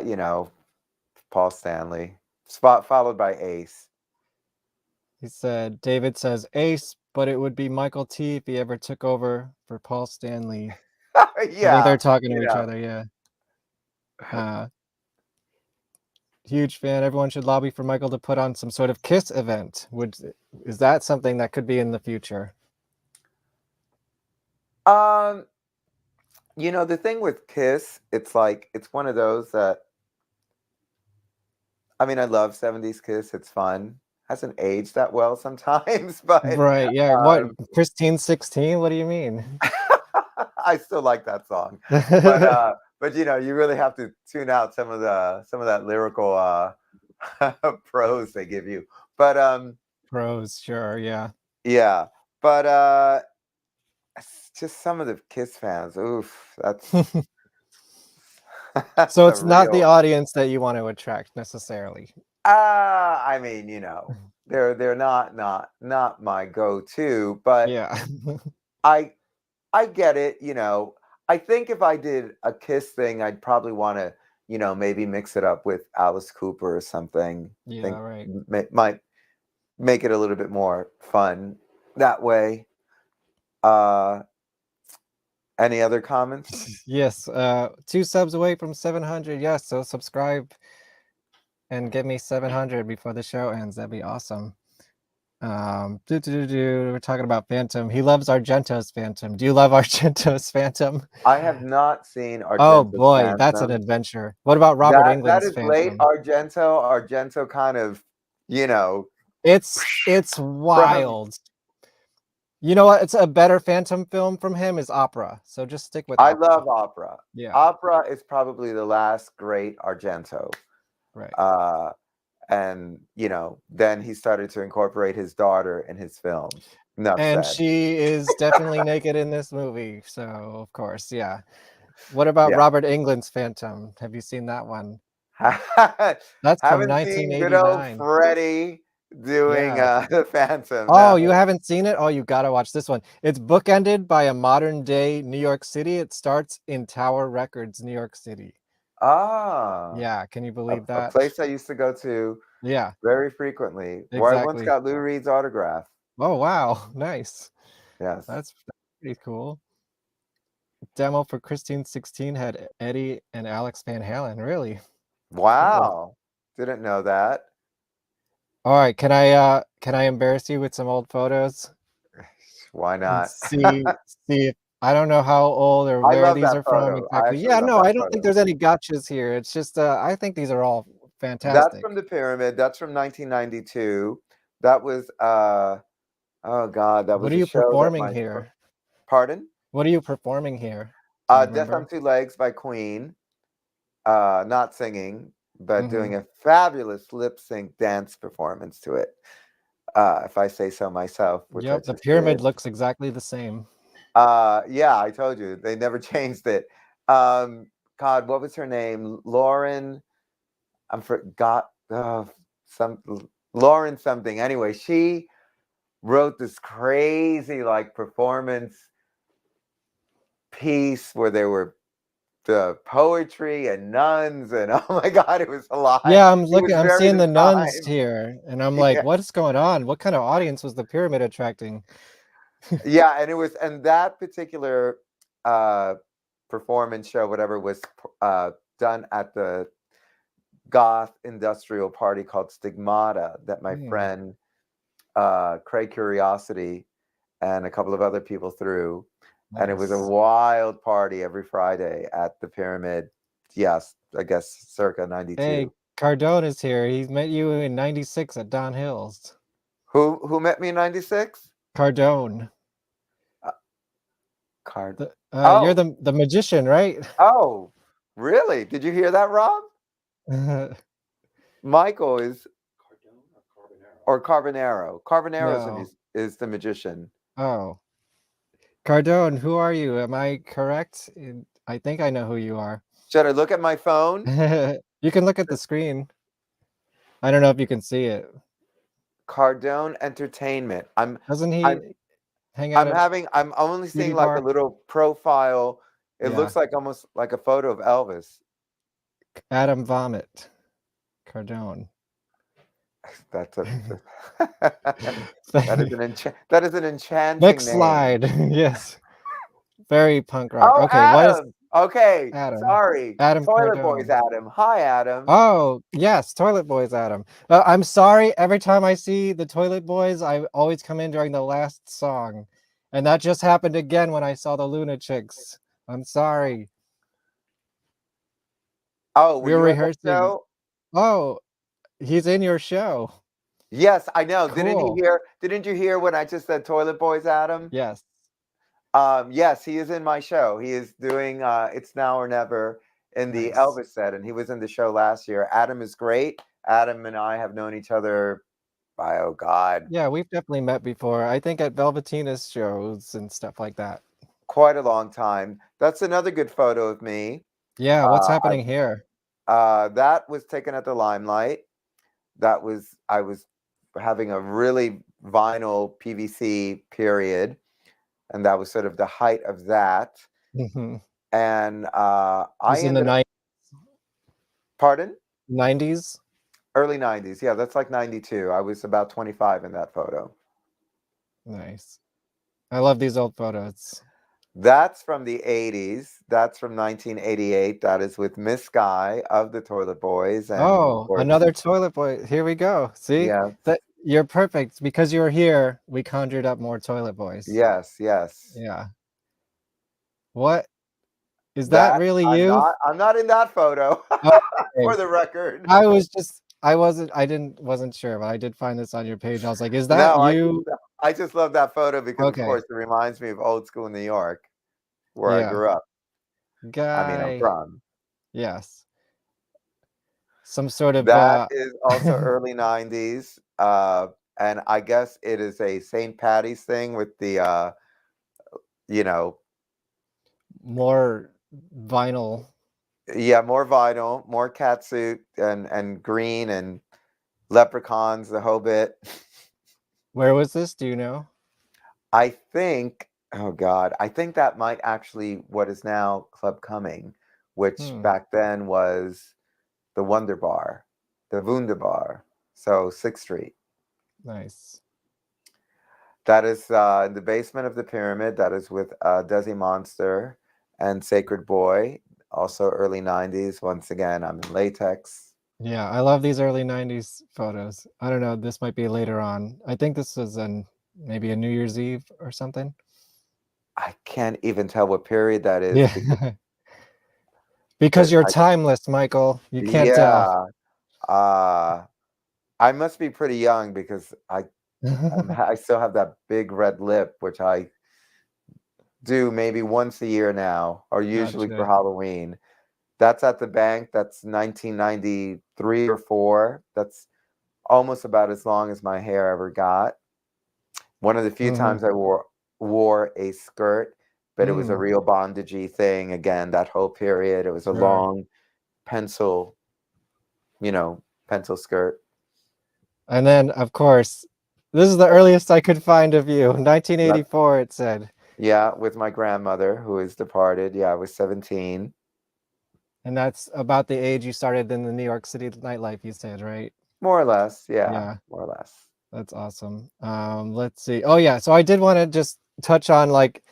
You know, Paul Stanley, followed by Ace.
He said, David says Ace, but it would be Michael T if he ever took over for Paul Stanley.
Yeah,
I think they're talking to
you
each
know.
other, yeah. Huge fan. Everyone should lobby for Michael to put on some sort of Kiss event. Is that something that could be in the future?
You know, the thing with Kiss, it's like, it's one of those that, I mean, I love 70s Kiss. It's fun. Hasn't aged that well sometimes, but
Right, yeah. What, Christine 16? What do you mean?
I still like that song. But you know, you really have to tune out some of that lyrical prose they give you. But
Prose, sure, yeah.
yeah. But it's just some of the Kiss fans. Oof, that's
So it's not the
real.
audience that you want to attract necessarily.
I mean, you know, they're not my go-to, but
Yeah.
I get it, you know. I think if I did a Kiss thing, I'd probably want to, you know, maybe mix it up with Alice Cooper or something.
Yeah,
Think
right.
might make it a little bit more fun that way. Any other comments?
Yes, 2 subs away from 700. Yes, so subscribe and get me 700 before the show ends. That'd be awesome. We're talking about Phantom. He loves Argento's Phantom. Do you love Argento's Phantom?
I have not seen Argento's
Oh boy, that's an
Phantom.
adventure. What about Robert
That
Englund's
is late
Phantom?
Argento. Argento kind of, you know,
It's wild. You know what? It's a better Phantom film from him is Opera. So just stick with
I
Opera.
love Opera.
Yeah.
Opera is probably the last great Argento.
Right.
And you know, then he started to incorporate his daughter in his films. Enough
And
said.
she is definitely naked in this movie. So of course, yeah. What about
Yeah.
Robert Englund's Phantom? Have you seen that one? That's from
Haven't seen good old
1989.
Freddie doing
Yeah.
the Phantom.
Oh,
No.
you haven't seen it? Oh, you gotta watch this one. It's bookended by a modern day New York City. It starts in Tower Records, New York City.
Ah.
Yeah, can you believe
A
that?
place I used to go to
Yeah,
very frequently. Where I once
exactly.
got Lou Reed's autograph.
Oh, wow. Nice.
Yes.
That's pretty cool. Demo for Christine 16 had Eddie and Alex Van Halen. Really?
Wow. Didn't know that.
All right, can I embarrass you with some old photos?
Why
And
not?
see if I don't know how old or
I
where
love
these
that
are from
photo. I
exactly.
actually
Yeah,
love
no,
that
I don't think
photo.
there's any gotchas here. It's just I think these are all
That's
fantastic.
from the Pyramid. That's from 1992. That was oh God, that
What
was
are
a
you
show that
performing
my
here?
pardon?
What are you performing here? Do you
Death on
remember?
Two Legs by Queen. Not singing, but
Mm-hmm.
doing a fabulous lip sync dance performance to it. If I say so myself, which I
Yep, the
just
pyramid
did.
looks exactly the same.
Yeah, I told you they never changed it. God, what was her name? Lauren. I forgot. Some Lauren something. Anyway, she wrote this crazy like performance piece where there were the poetry and nuns and oh my God, it was a lot.
Yeah,
It was
I'm
very
seeing
the
the nuns
time.
here, and I'm like,
Yeah.
what is going on? What kind of audience was the pyramid attracting?
Yeah, and that particular performance show, whatever, was done at the goth industrial party called Stigmata that my friend Craig Curiosity and a couple of other people threw. And it was a
Nice.
wild party every Friday at the Pyramid. Yes, I guess circa 92.
Hey, Cardone is here. He met you in 96 at Don Hills.
Who met me in 96?
Cardone.
Card.
You're the magician, right?
Oh, really? Did you hear that, Rob? Michael is or Carbonaro. Carbonaro
No.
is the magician.
Oh. Cardone, who are you? Am I correct? I think I know who you are.
Should I look at my phone?
You can look at the screen. I don't know if you can see it.
Cardone Entertainment.
Doesn't he
I'm
hang out at
I'm only
Beauty
seeing like a
Bar?
little profile. It
Yeah.
looks like almost like a photo of Elvis.
Adam Vomit. Cardone.
That's a that is an enchanting
Next
name.
slide. Yes. Very punk rock.
Oh,
Okay, what is
Adam. Okay,
Adam?
sorry.
Adam
Toilet Boys
Cardone.
Adam. Hi, Adam.
Oh, yes, Toilet Boys Adam. I'm sorry, every time I see the Toilet Boys, I always come in during the last song. And that just happened again when I saw the Lunatics. I'm sorry.
Oh, were
We were
you at that
rehearsing.
show?
Oh, he's in your show.
Yes, I know.
Cool.
Didn't you hear when I just said Toilet Boys Adam?
Yes.
Yes, he is in my show. He is doing It's Now or Never in the
Nice.
Elvis set, and he was in the show last year. Adam is great. Adam and I have known each other by, oh God,
Yeah, we've definitely met before. I think at Velvetina's shows and stuff like that.
quite a long time. That's another good photo of me.
Yeah, what's happening here?
That was taken at the Limelight. I was having a really vinyl PVC period, and that was sort of the height of that.
Mhm.
And I
This in the
ended up, pardon?
90s?
Early 90s. Yeah, that's like 92. I was about 25 in that photo.
Nice. I love these old photos.
That's from the 80s. That's from 1988. That is with Miss Guy of the Toilet Boys. And of
Oh,
course,
another Toilet Boy. Here we go. See?
yes,
That you're perfect. Because you were here, we conjured up more Toilet Boys.
yes, yes.
Yeah. What? Is that
That
really you?
I'm not in that photo
Okay.
for the record.
Wasn't sure, but I did find this on your page. I was like, is that
No,
you?
I just love that photo because of
Okay.
course it reminds me of old school New York where I
Yeah.
grew up. I mean, I'm
Guy.
from.
Yes. Some sort of
That is also early 90s. And I guess it is a St. Patty's thing with the you know,
more vinyl.
yeah, more vinyl, more catsuit and green and leprechauns, the whole bit.
Where was this? Do you know?
I think, oh God, I think that might actually what is now Club Cumming, which back then was the Wonder Bar, the Wunderbar. So 6th Street.
Nice.
That is in the basement of the pyramid. That is with Desi Monster and Sacred Boy. Also early 90s. Once again, I'm in latex.
Yeah, I love these early 90s photos. I don't know, this might be later on. I think this was maybe a New Year's Eve or something.
I can't even tell what period that is.
Yeah. Because you're timeless, Michael. You can't tell.
I must be pretty young because I still have that big red lip, which I do maybe once a year now, or usually for
Gotcha.
Halloween. That's at the bank. That's 1993 or 4. That's almost about as long as my hair ever got. One of the few times I wore a skirt, but it was a real bondagey thing. Again, that whole period. It was a long pencil, pencil skirt.
And then, of course, this is the earliest I could find of you. 1984, it said.
Yeah, with my grandmother who is departed. Yeah, I was 17.
And that's about the age you started in the New York City nightlife, you said, right?
More or less, yeah.
Yeah.
More or less.
That's awesome. Let's see. Oh yeah, so I did want to just touch on like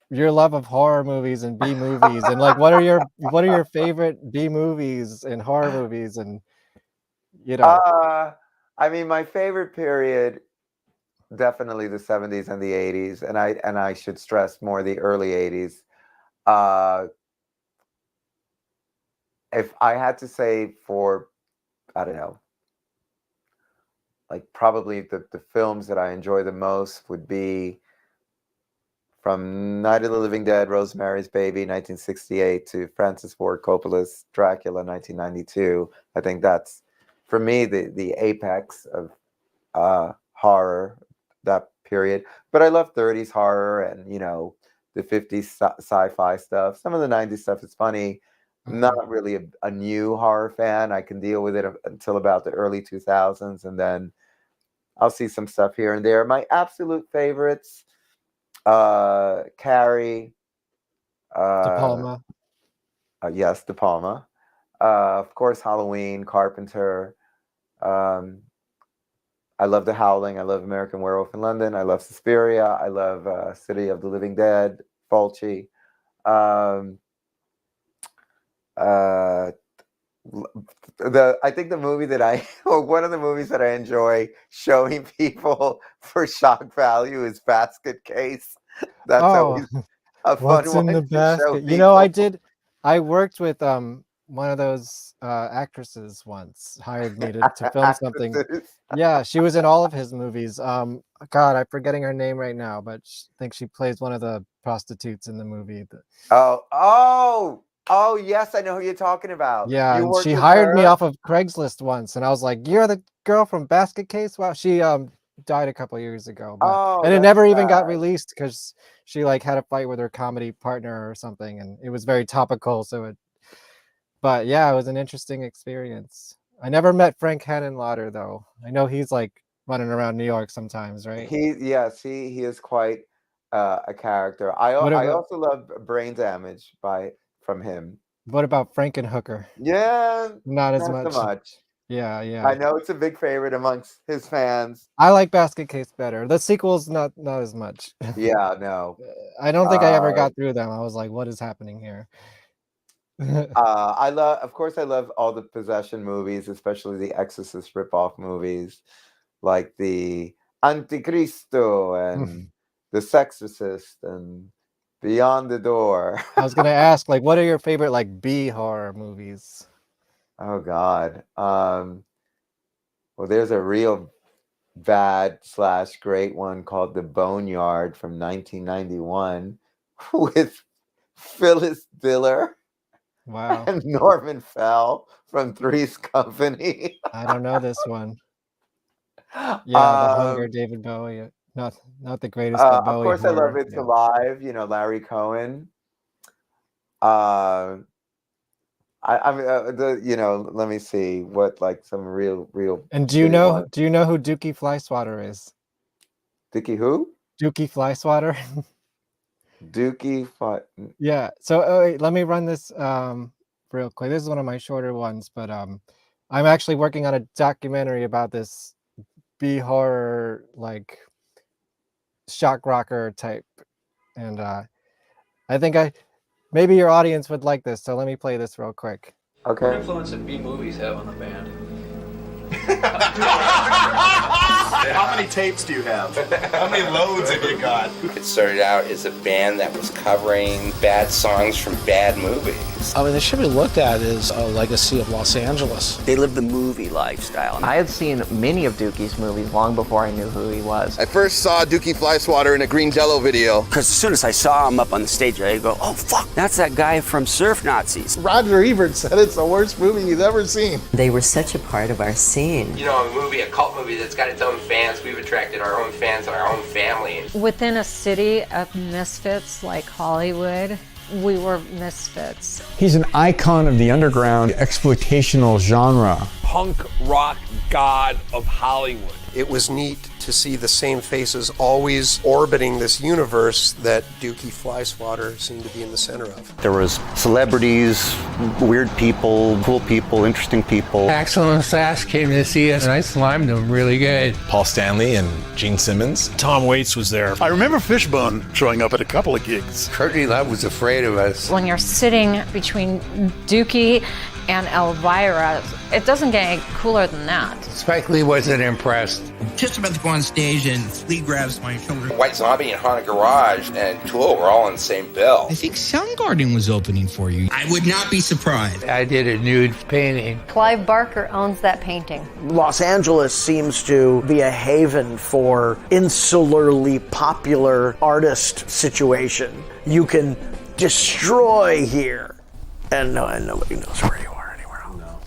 your love of horror movies and B movies and like what are your favorite B movies and horror movies and
I mean my favorite period definitely the 70s and the 80s, and I should stress more the early 80s. If I had to say for, I don't know, like probably the films that I enjoy the most would be from Night of the Living Dead, Rosemary's Baby, 1968, to Francis Ford Coppola's Dracula, 1992. I think that's, for me, the apex of horror that period. But I love 30s horror and, the 50s sci-fi stuff. Some of the 90s stuff is funny. I'm not really a new horror fan. I can deal with it until about the early 2000s, and then I'll see some stuff here and there. My absolute favorites, Carrie.
De Palma.
Yes, De Palma. Of course, Halloween, Carpenter. I love The Howling. I love American Werewolf in London. I love Suspiria. I love City of the Living Dead, Fulci. I think the movie that or one of the movies that I enjoy showing people for shock value is Basket Case. That's always a fun
What's
one
in the
to show
basket?
people.
I worked with one of those actresses once, hired me to film something. Yeah, she was in all of his movies. God, I'm forgetting her name right now, but I think she plays one of the prostitutes in the movie.
Oh, yes, I know who you're talking about.
Yeah,
You
and
worked
she
with
hired me
her?
off of Craigslist once, and I was like, "You're the girl from Basket Case?" Wow, she died a couple years ago,
Oh,
and it
that's
never even got
sad.
released because she like had a fight with her comedy partner or something, and it was very topical. But yeah, it was an interesting experience. I never met Frank Henenlotter though. I know he's like running around New York sometimes, right?
Yes, he is quite a character. I
What
I
about
also love Brain Damage from him.
Frankenhooker?
Yeah,
Not as
not so
much.
much.
Yeah,
I
yeah.
know it's a big favorite amongst his fans.
I like Basket Case better. The sequel's not as much.
Yeah, no.
I don't think I ever
Uh,
got through them. I was like, what is happening here?
of course, I love all the possession movies, especially the Exorcist ripoff movies, like the Anticristo and the Sexorcist and Beyond the Door.
I was gonna ask, like, what are your favorite like B horror movies?
Oh God. Well, there's a real bad / great one called The Boneyard from 1991 with Phyllis Diller
Wow,
and Norman Fell from Three's Company.
I don't know this one. Yeah, The Hunger,
Um,
David Bowie. Not the greatest, but
of
Bowie
course, I love
horror.
It's
Yeah.
Alive. Larry Cohen. Uh, I mean, let me see what like some real
And
big ones.
do you know who Dookie Flyswatter is?
Dickie who?
Dookie Flyswatter.
Dookie.
Yeah. So wait, let me run this real quick. This is one of my shorter ones, but I'm actually working on a documentary about this B horror like shock rocker type, and I think maybe your audience would like this. So let me play this real quick.
Okay.
What influence did B movies have on the band?
How many tapes do you have? How many loads have you got?
It started out as a band that was covering bad songs from bad movies.
I mean, it should be looked at as a legacy of Los Angeles.
They lived the movie lifestyle. I had seen many of Dookie's movies long before I knew who he was.
I first saw Dookie Flyswatter in a Green Jello video.
Because as soon as I saw him up on the stage, I go, oh, fuck, that's that guy from Surf Nazis.
Roger Ebert said it's the worst movie he's ever seen.
They were such a part of our scene.
You know, a cult movie that's got its own fans. We've attracted our own fans and our own family.
Within a city of misfits like Hollywood, we were misfits.
He's an icon of the underground exploitational genre.
Punk rock god of Hollywood.
It was neat to see the same faces always orbiting this universe that Dookie Flyswatter seemed to be in the center of.
There was celebrities, weird people, cool people, interesting people.
Axl and Sass came to see us and I slimed them really good.
Paul Stanley and Gene Simmons.
Tom Waits was there. I remember Fishbone showing up at a couple of gigs.
Courtney Love was afraid of us.
When you're sitting between Dookie and Elvira, it doesn't get any cooler than that.
Spike Lee wasn't impressed.
Just about to go on stage and Flea grabs my shoulder.
White Zombie and Haunted Garage and Tool were all on the same bill.
I think Soundgarden was opening for you. I would not be surprised.
I did a nude painting.
Clive Barker owns that painting.
Los Angeles seems to be a haven for insularly popular artist situation. You can destroy here, and nobody knows where you are anywhere else. No.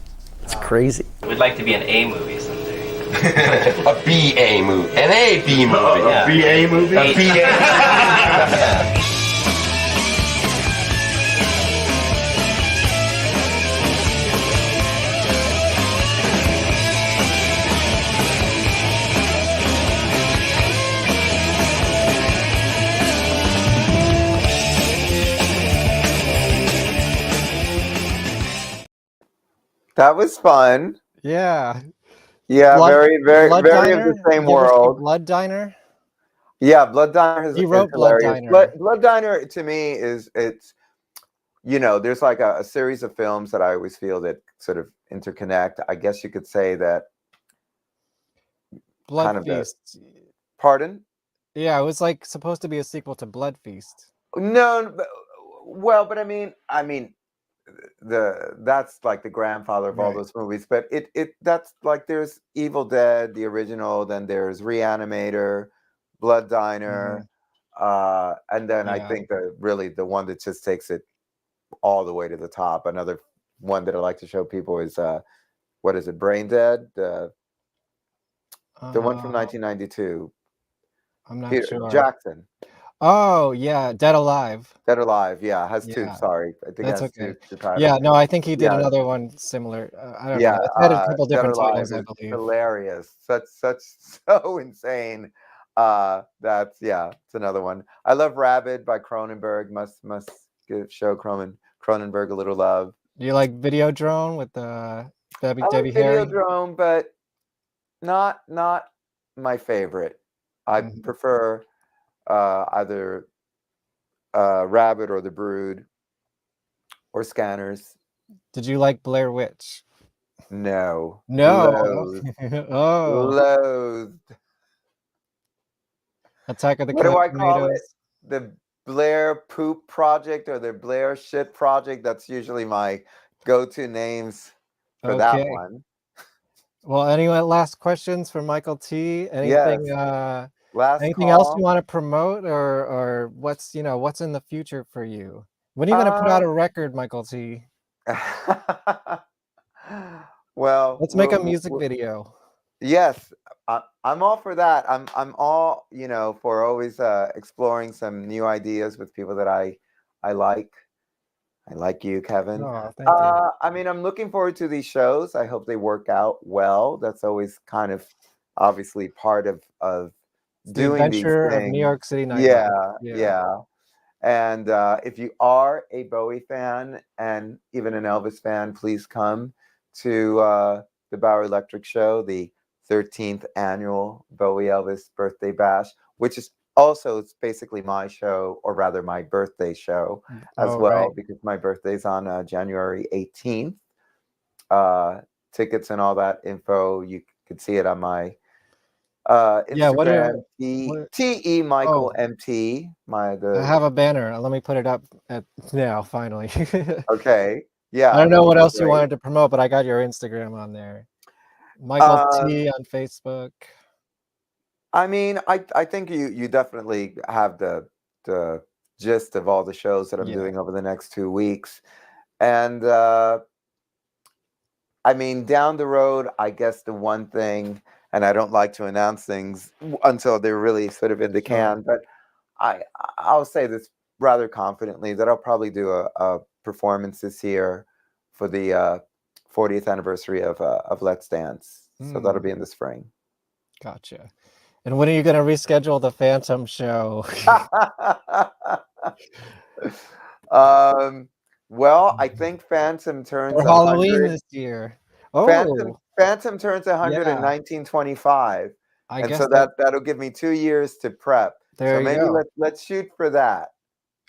It's crazy.
We'd like to be an A movie someday. A B-A movie. An A-B movie.
A B-A movie?
A B-A movie. Yeah.
That was fun.
Yeah.
Yeah, very of the same
You ever see
world.
Blood Diner?
Yeah, Blood Diner is
He wrote Blood
hilarious.
Diner.
Blood Diner to me it's there's like a series of films that I always feel that sort of interconnect. I guess you could say that
Blood Feast.
Pardon?
Yeah, it was like supposed to be a sequel to Blood Feast.
No, but I mean that's like the grandfather of all those movies, but that's like there's Evil Dead, the original, then there's Reanimator, Blood Diner, and then I think really the one that just takes it all the way to the top. Another one that I like to show people is what is it, Brain Dead, the one from 1992.
I'm not
Peter
sure.
Jackson.
Oh yeah, Dead Alive.
Dead Alive, yeah, has two.
Yeah.
Sorry, I think
That's
it has
okay.
two titles.
Yeah, no, I think he did another one similar. I don't know. It's had a couple
Dead
different
Alive
titles, I
is
believe.
hilarious. Such so insane. It's another one. I love Rabid by Cronenberg. Must show Cronenberg a little love.
Do you like Videodrome with Debbie Harry?
Videodrome, but not my favorite. I prefer either Rabid or The Brood or Scanners.
Did you like Blair Witch?
No.
No.
Loathed.
Attack of the
What do I call
Tomatoes?
it? The Blair Poop Project or the Blair Shit Project. That's usually my go-to names for that one.
Well, any last questions for Michael T? Anything?
Yes.
Anything else you want to promote, or what's in the future for you? When are you going to put out a record, Michael T?
Well,
let's make a music video.
Yes, I'm all for that. I'm all for always exploring some new ideas with people that I like. I like you, Kevin.
Oh, thank you.
I mean, I'm looking forward to these shows. I hope they work out well. That's always kind of obviously part of doing these
adventure
things.
of New York City nightlife.
Yeah. And if you are a Bowie fan and even an Elvis fan, please come to the Bowery Electric Show, the 13th annual Bowie Elvis Birthday Bash, which is also, it's basically my show, or rather my birthday show as well, because my birthday's on January 18th. Tickets and all that info, you could see it on my Instagram, TE Michael MT.
I have a banner. Let me put it up now, finally.
Okay. Yeah.
I don't know what else you wanted to promote, but I got your Instagram on there. Michael T on Facebook.
I mean, I think you definitely have the gist of all the shows that I'm doing over the next 2 weeks. And I mean, down the road, I guess the one thing, and I don't like to announce things until they're really sort of in the can, but I'll say this rather confidently that I'll probably do a performance this year for the 40th anniversary of Let's Dance. So that'll be in the spring.
Gotcha. And when are you going to reschedule the Phantom show?
Well, I think Phantom turns
for Halloween this year.
Phantom turns 100 in 1925. And
guess
so that'll give me 2 years to prep.
There
so
you
maybe
go.
let's shoot for that.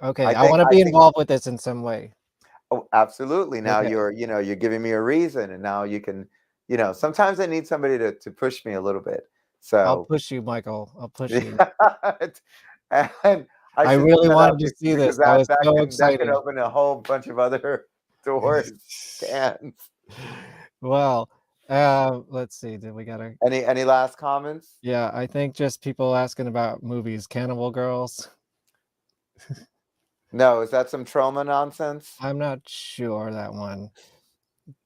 Okay, I want to be involved with this in some way.
Oh, absolutely. Now you're giving me a reason, and now you can, sometimes I need somebody to push me a little bit. So
I'll push you, Michael. I'll push you.
And
I really wanted to see this. I was so excited.
That can open a whole bunch of other doors.
Well, let's see. Did we got
any last comments?
Yeah, I think just people asking about movies. Cannibal Girls.
No, is that some Trauma nonsense?
I'm not sure that one.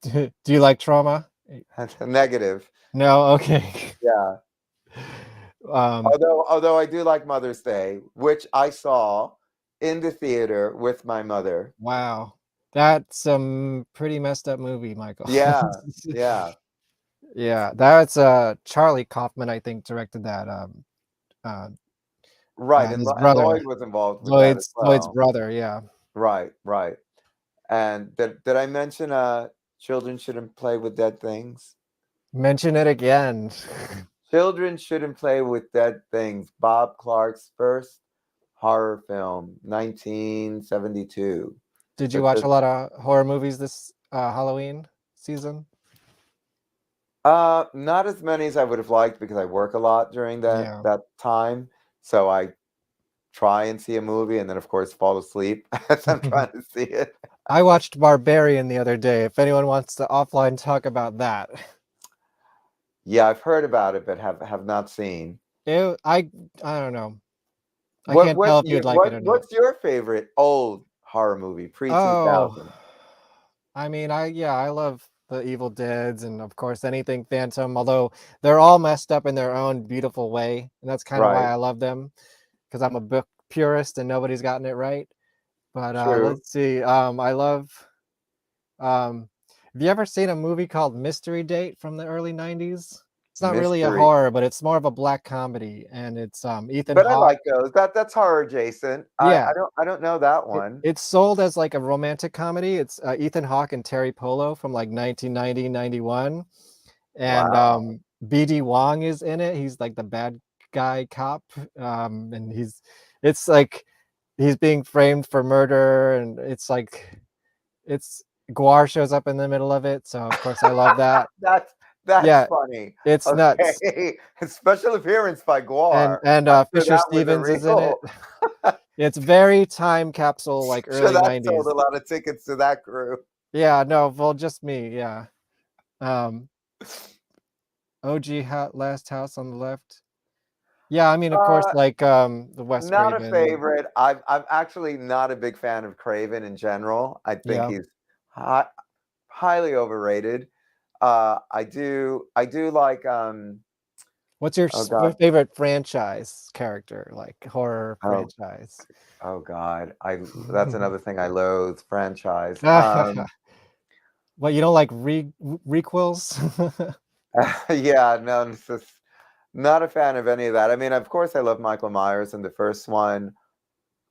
Do you like Trauma?
Negative.
No, okay.
Yeah. Although I do like Mother's Day, which I saw in the theater with my mother.
Wow. That's some pretty messed up movie, Michael.
Yeah, yeah.
Yeah, that's Charlie Kaufman, I think, directed that.
Right, and
His brother.
Lloyd was involved with that as
Lloyd's
well.
brother, yeah.
Right, right. And did I mention children shouldn't play with dead things?
Mention it again.
Children shouldn't play with dead things. Bob Clark's first horror film, 1972.
Did you watch a lot of horror movies this Halloween season?
Not as many as I would have liked because I work a lot during that time. So I try and see a movie and then of course fall asleep as I'm trying to see it.
I watched Barbarian the other day. If anyone wants to offline talk about that.
Yeah, I've heard about it, but have not seen.
I don't know. I can't tell if you'd like it or not.
What's your favorite old horror movie pre-2000?
I mean, I love the Evil Deads and of course anything Phantom, although they're all messed up in their own beautiful way. And that's kind of why I love them, because I'm a book purist and nobody's gotten it right. But let's see. I love have you ever seen a movie called Mystery Date from the early 90s? It's not really a horror, but it's more of a black comedy, and it's Ethan
But
Hawke.
I like those. That's horror adjacent.
Yeah.
I don't know that one.
It's sold as like a romantic comedy. It's Ethan Hawke and Terry Polo from like 1990, 91. And BD Wong is in it. He's like the bad guy cop. And it's like he's being framed for murder, and it's like Guar shows up in the middle of it. So of course I love that.
That's funny.
It's nuts.
Special appearance by Guar.
And Fisher Stevens is in it. It's very time capsule, like early 90s.
Sold a lot of tickets to that crew.
Yeah, no, well, just me, yeah. OG Last House on the Left. Yeah, I mean, of course, like the Wes
Not
Craven.
a favorite. I'm actually not a big fan of Craven in general. I think he's highly overrated. I do like
what's your favorite franchise character, like horror franchise?
Oh God, that's another thing I loathe, franchise.
Well, you don't like requels?
Yeah, no, it's just not a fan of any of that. I mean, of course I love Michael Myers in the first one.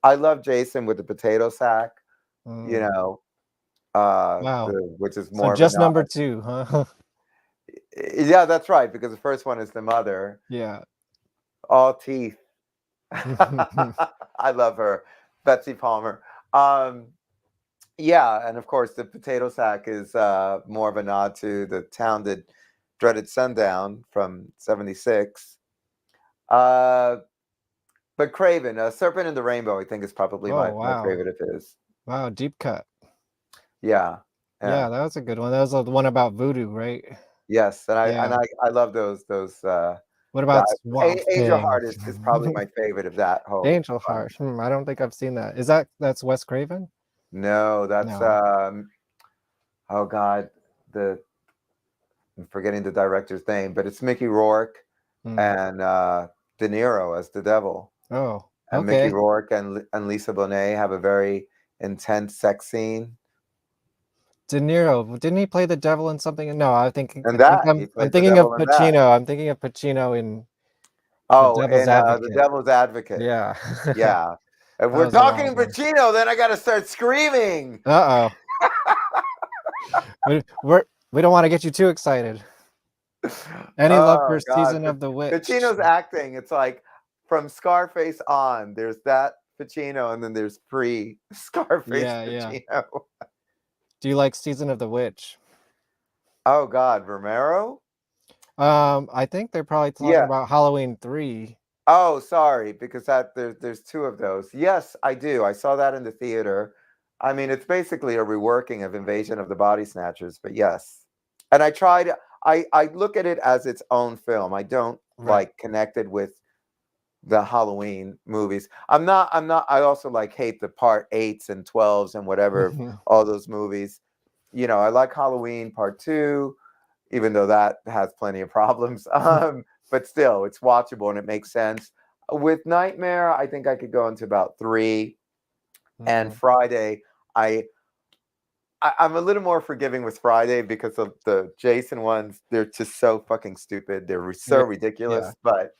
I love Jason with the potato sack, you know.
Wow.
Which is more
just number 2, huh?
Yeah, that's right, because the first one is the mother.
Yeah.
All teeth. I love her. Betsy Palmer. Yeah, and of course the potato sack is more of a nod to the Town That Dreaded Sundown from '76. But Craven, Serpent in the Rainbow, I think is probably my favorite of his.
Wow, deep cut.
Yeah.
Yeah, that was a good one. That was the one about voodoo, right?
Yes, and I love those.
What about Swamp
Angel
Thing?
Heart is probably my favorite of that whole.
Angel Heart. I don't think I've seen that. That's Wes Craven?
No, that's oh God, I'm forgetting the director's name, but it's Mickey Rourke and De Niro as the devil.
Oh,
and Mickey Rourke and Lisa Bonet have a very intense sex scene.
De Niro, didn't he play the devil in something? No, I'm thinking of Pacino. I'm thinking of Pacino in
The Devil's Advocate.
Yeah.
Yeah. If we're talking Pacino, then I got to start screaming.
Uh-oh. We don't want to get you too excited. Any love for Season of the Witch?
Pacino's acting, it's like from Scarface on, there's that Pacino, and then there's pre-Scarface Pacino.
Do you like Season of the Witch?
Oh God, Romero?
I think they're probably talking about Halloween 3.
Oh, sorry, because there's 2 of those. Yes, I do. I saw that in the theater. I mean, it's basically a reworking of Invasion of the Body Snatchers, but yes. And I look at it as its own film. I don't like connect it with the Halloween movies. I also hate the part 8s and 12s and whatever, all those movies. You know, I like Halloween part 2, even though that has plenty of problems. But still, it's watchable and it makes sense. With Nightmare, I think I could go into about 3. And Friday, I'm a little more forgiving with Friday because of the Jason ones. They're just so fucking stupid. They're so ridiculous, but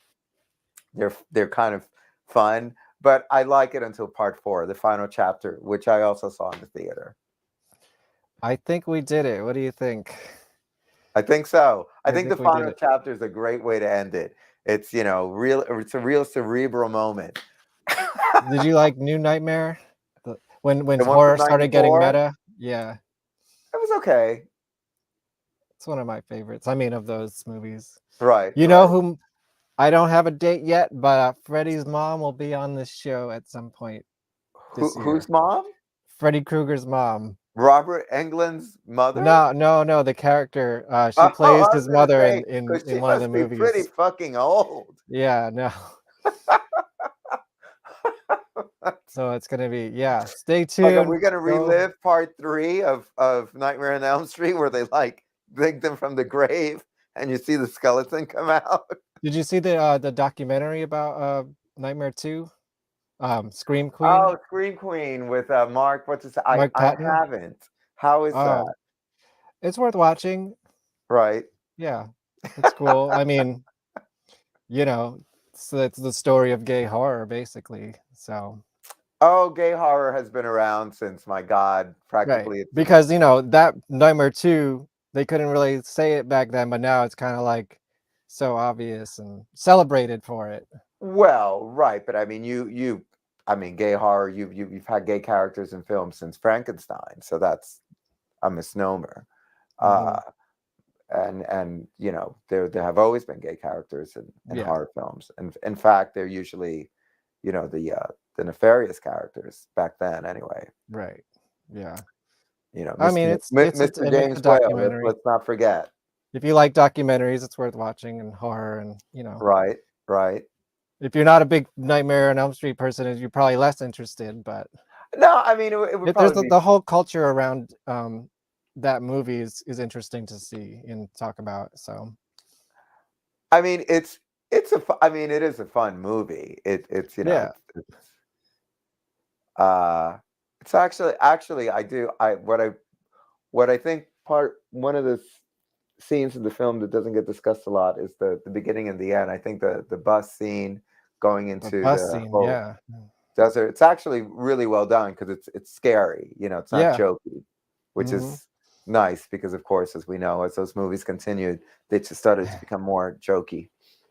they're kind of fun. But I like it until part 4, the final chapter, which I also saw in the theater.
I think we did it. What do you think?
I think so. I think the
we did
final
it.
chapter is a great way to end it. It's it's a real cerebral moment.
Did you like New Nightmare? When
The one
horror
from
started getting
94?
meta? Yeah.
It was okay.
It's one of my favorites. I mean, of those movies.
Right.
You know whom I don't have a date yet, but Freddy's mom will be on this show at some point this year.
Whose mom?
Freddy Krueger's mom.
Robert Englund's mother?
No, the character. She plays his mother in one of the movies.
Pretty fucking old.
Yeah, no. So it's gonna be stay tuned.
Are we gonna relive part 3 of Nightmare on Elm Street where they like dig them from the grave and you see the skeleton come out?
Did you see the documentary about Nightmare 2? Scream Queen?
Oh, Scream Queen with Mark. What's his? I haven't. How is that?
It's worth watching.
Right.
Yeah, it's cool. I mean, so it's the story of gay horror, basically. So.
Oh, gay horror has been around since, my God, practically.
Right. Because that Nightmare 2, they couldn't really say it back then, but now it's kind of like so obvious and celebrated for it.
Well, right, but I mean, gay horror. You've had gay characters in films since Frankenstein, so that's a misnomer. And there have always been gay characters in horror films, and in fact, they're usually, the nefarious characters back then, anyway.
Right. Yeah.
I mean, it's Mr. James Whale. Let's not forget.
If you like documentaries, it's worth watching, and horror, and
Right.
If you're not a big Nightmare on Elm Street person, you're probably less interested. But
no, I mean, it would
there's
probably
the whole culture around that movie is interesting to see and talk about. So,
I mean, it is a fun movie. It's actually what I think one of the scenes of the film that doesn't get discussed a lot is the beginning and the end. I think the bus scene going into the whole desert. It's actually really well done because it's scary. It's not jokey, which is nice because, of course, as we know, as those movies continued, they just started to become more jokey.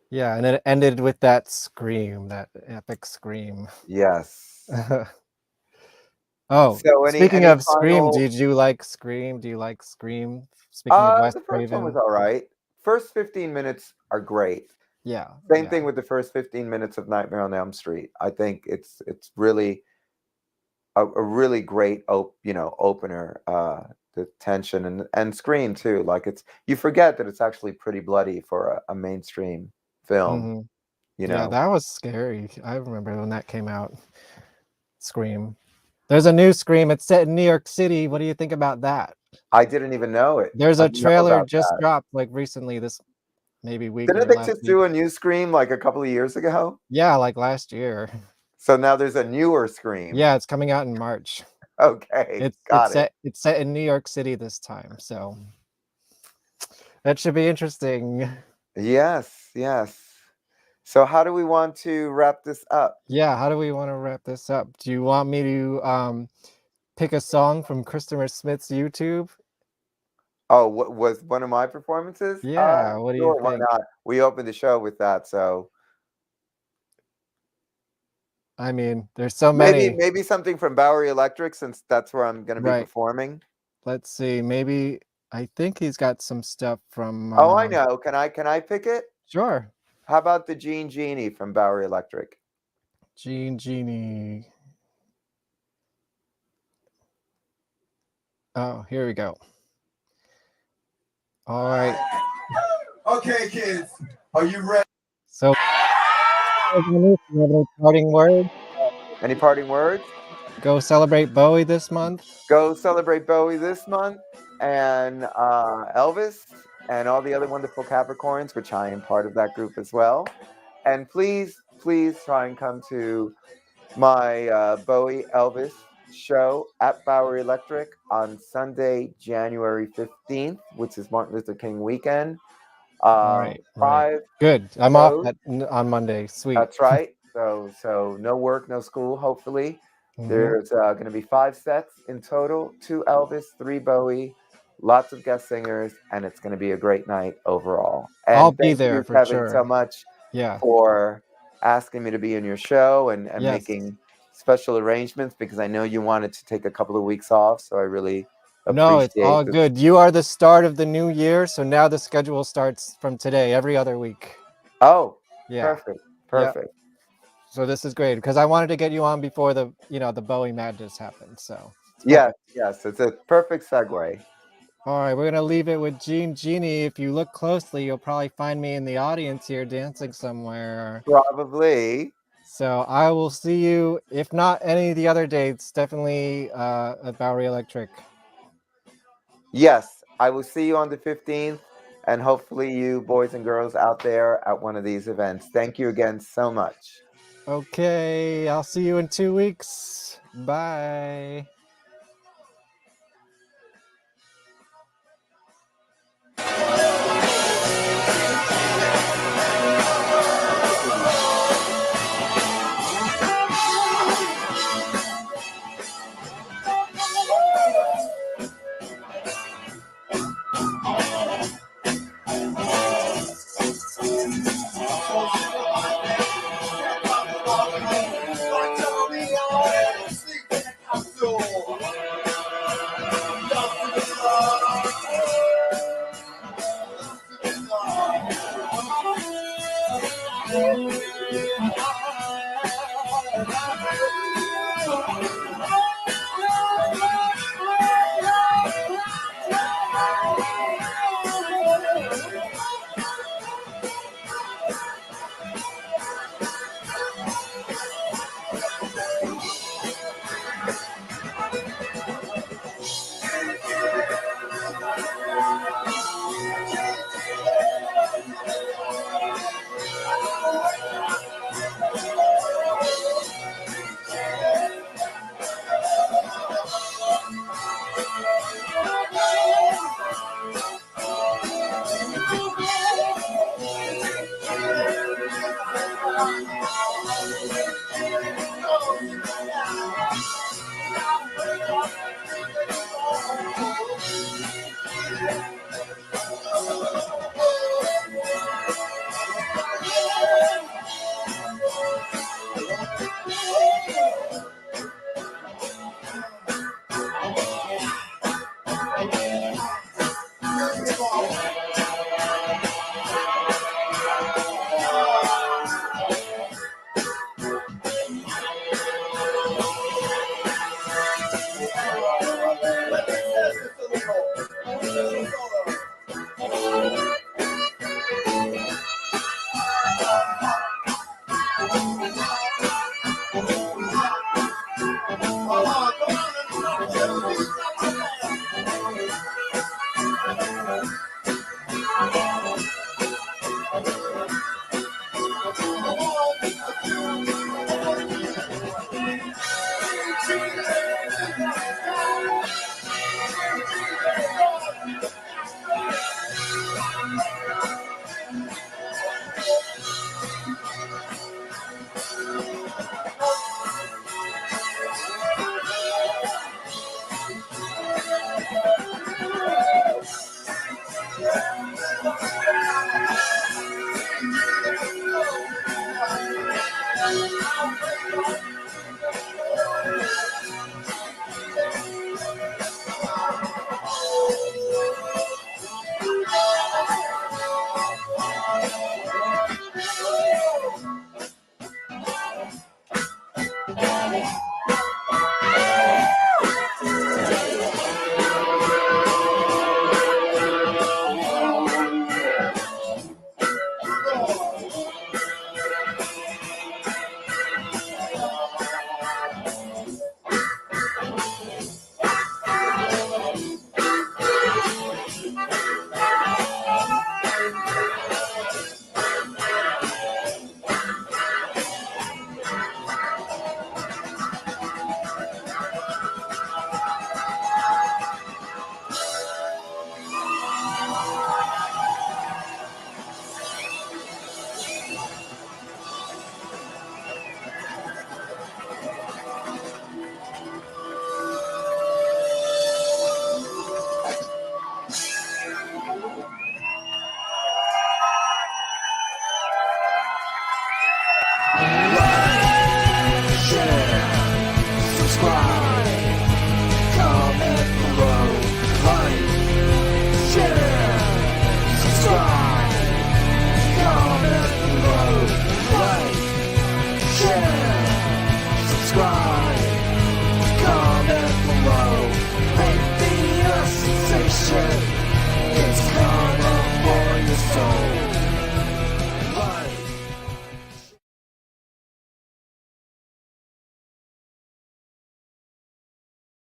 Yeah, and it ended with that scream, that epic scream.
Yes.
So speaking of Scream, did you like Scream? Do you like Scream? Speaking of Wes
the first
Craven.
one was all right. First 15 minutes are great.
Yeah.
Same thing with the first 15 minutes of Nightmare on Elm Street. I think it's really a really great opener. The tension and Scream too. Like you forget that it's actually pretty bloody for a mainstream film.
Yeah, that was scary. I remember when that came out. Scream. There's a new Scream. It's set in New York City. What do you think about that?
I didn't even know it.
There's a trailer just dropped like recently, this maybe week.
Didn't they just do a new Scream like a couple of years ago?
Yeah, like last year.
So now there's a newer Scream.
Yeah, it's coming out in March.
Okay,
it's set in New York City this time, so that should be interesting.
Yes. So how do we want to wrap this up?
Yeah, how do we want to wrap this up? Do you want me to pick a song from Christopher Smith's YouTube?
Oh, what was one of my performances?
Yeah, what do you think?
Why not? We opened the show with that, so
I mean, there's so many.
Maybe something from Bowery Electric, since that's where I'm going to be performing.
Let's see. Maybe I think he's got some stuff from.
Oh, I know. Can I pick it?
Sure.
How about the Gene Genie from Bowery Electric?
Gene Genie. Oh, here we go. All right.
Okay, kids, are you ready?
So, you have any parting words?
Any parting words?
Go celebrate Bowie this month.
Go celebrate Bowie this month, and Elvis and all the other wonderful Capricorns, which I am part of that group as well. And please, please try and come to my Bowie Elvis show at Bowery Electric on Sunday, January 15th, which is Martin Luther King weekend.
Right.
5
Good. I'm
shows.
off on Monday. Sweet.
That's right. So no work, no school, hopefully. There's going to be 5 sets in total, 2 Elvis, 3 Bowie, lots of guest singers, and it's going to be a great night overall. And
I'll be
thank
there
you,
for
Kevin,
sure.
so much
Yeah.
for asking me to be in your show and
Yes.
making special arrangements, because I know you wanted to take a couple of weeks off, so I really
No, it's all
this.
good. You are the start of the new year, so now the schedule starts from today, every other week.
Oh,
yeah.
Perfect.
Yep. So this is great because I wanted to get you on before the Bowie madness happened. So
yes, it's a perfect segue.
All right, we're gonna leave it with Jeannie. If you look closely, you'll probably find me in the audience here dancing somewhere.
Probably.
So I will see you, if not any of the other dates, definitely at Bowery Electric.
Yes, I will see you on the 15th, and hopefully you boys and girls out there at one of these events. Thank you again so much.
Okay, I'll see you in 2 weeks. Bye.
Squad.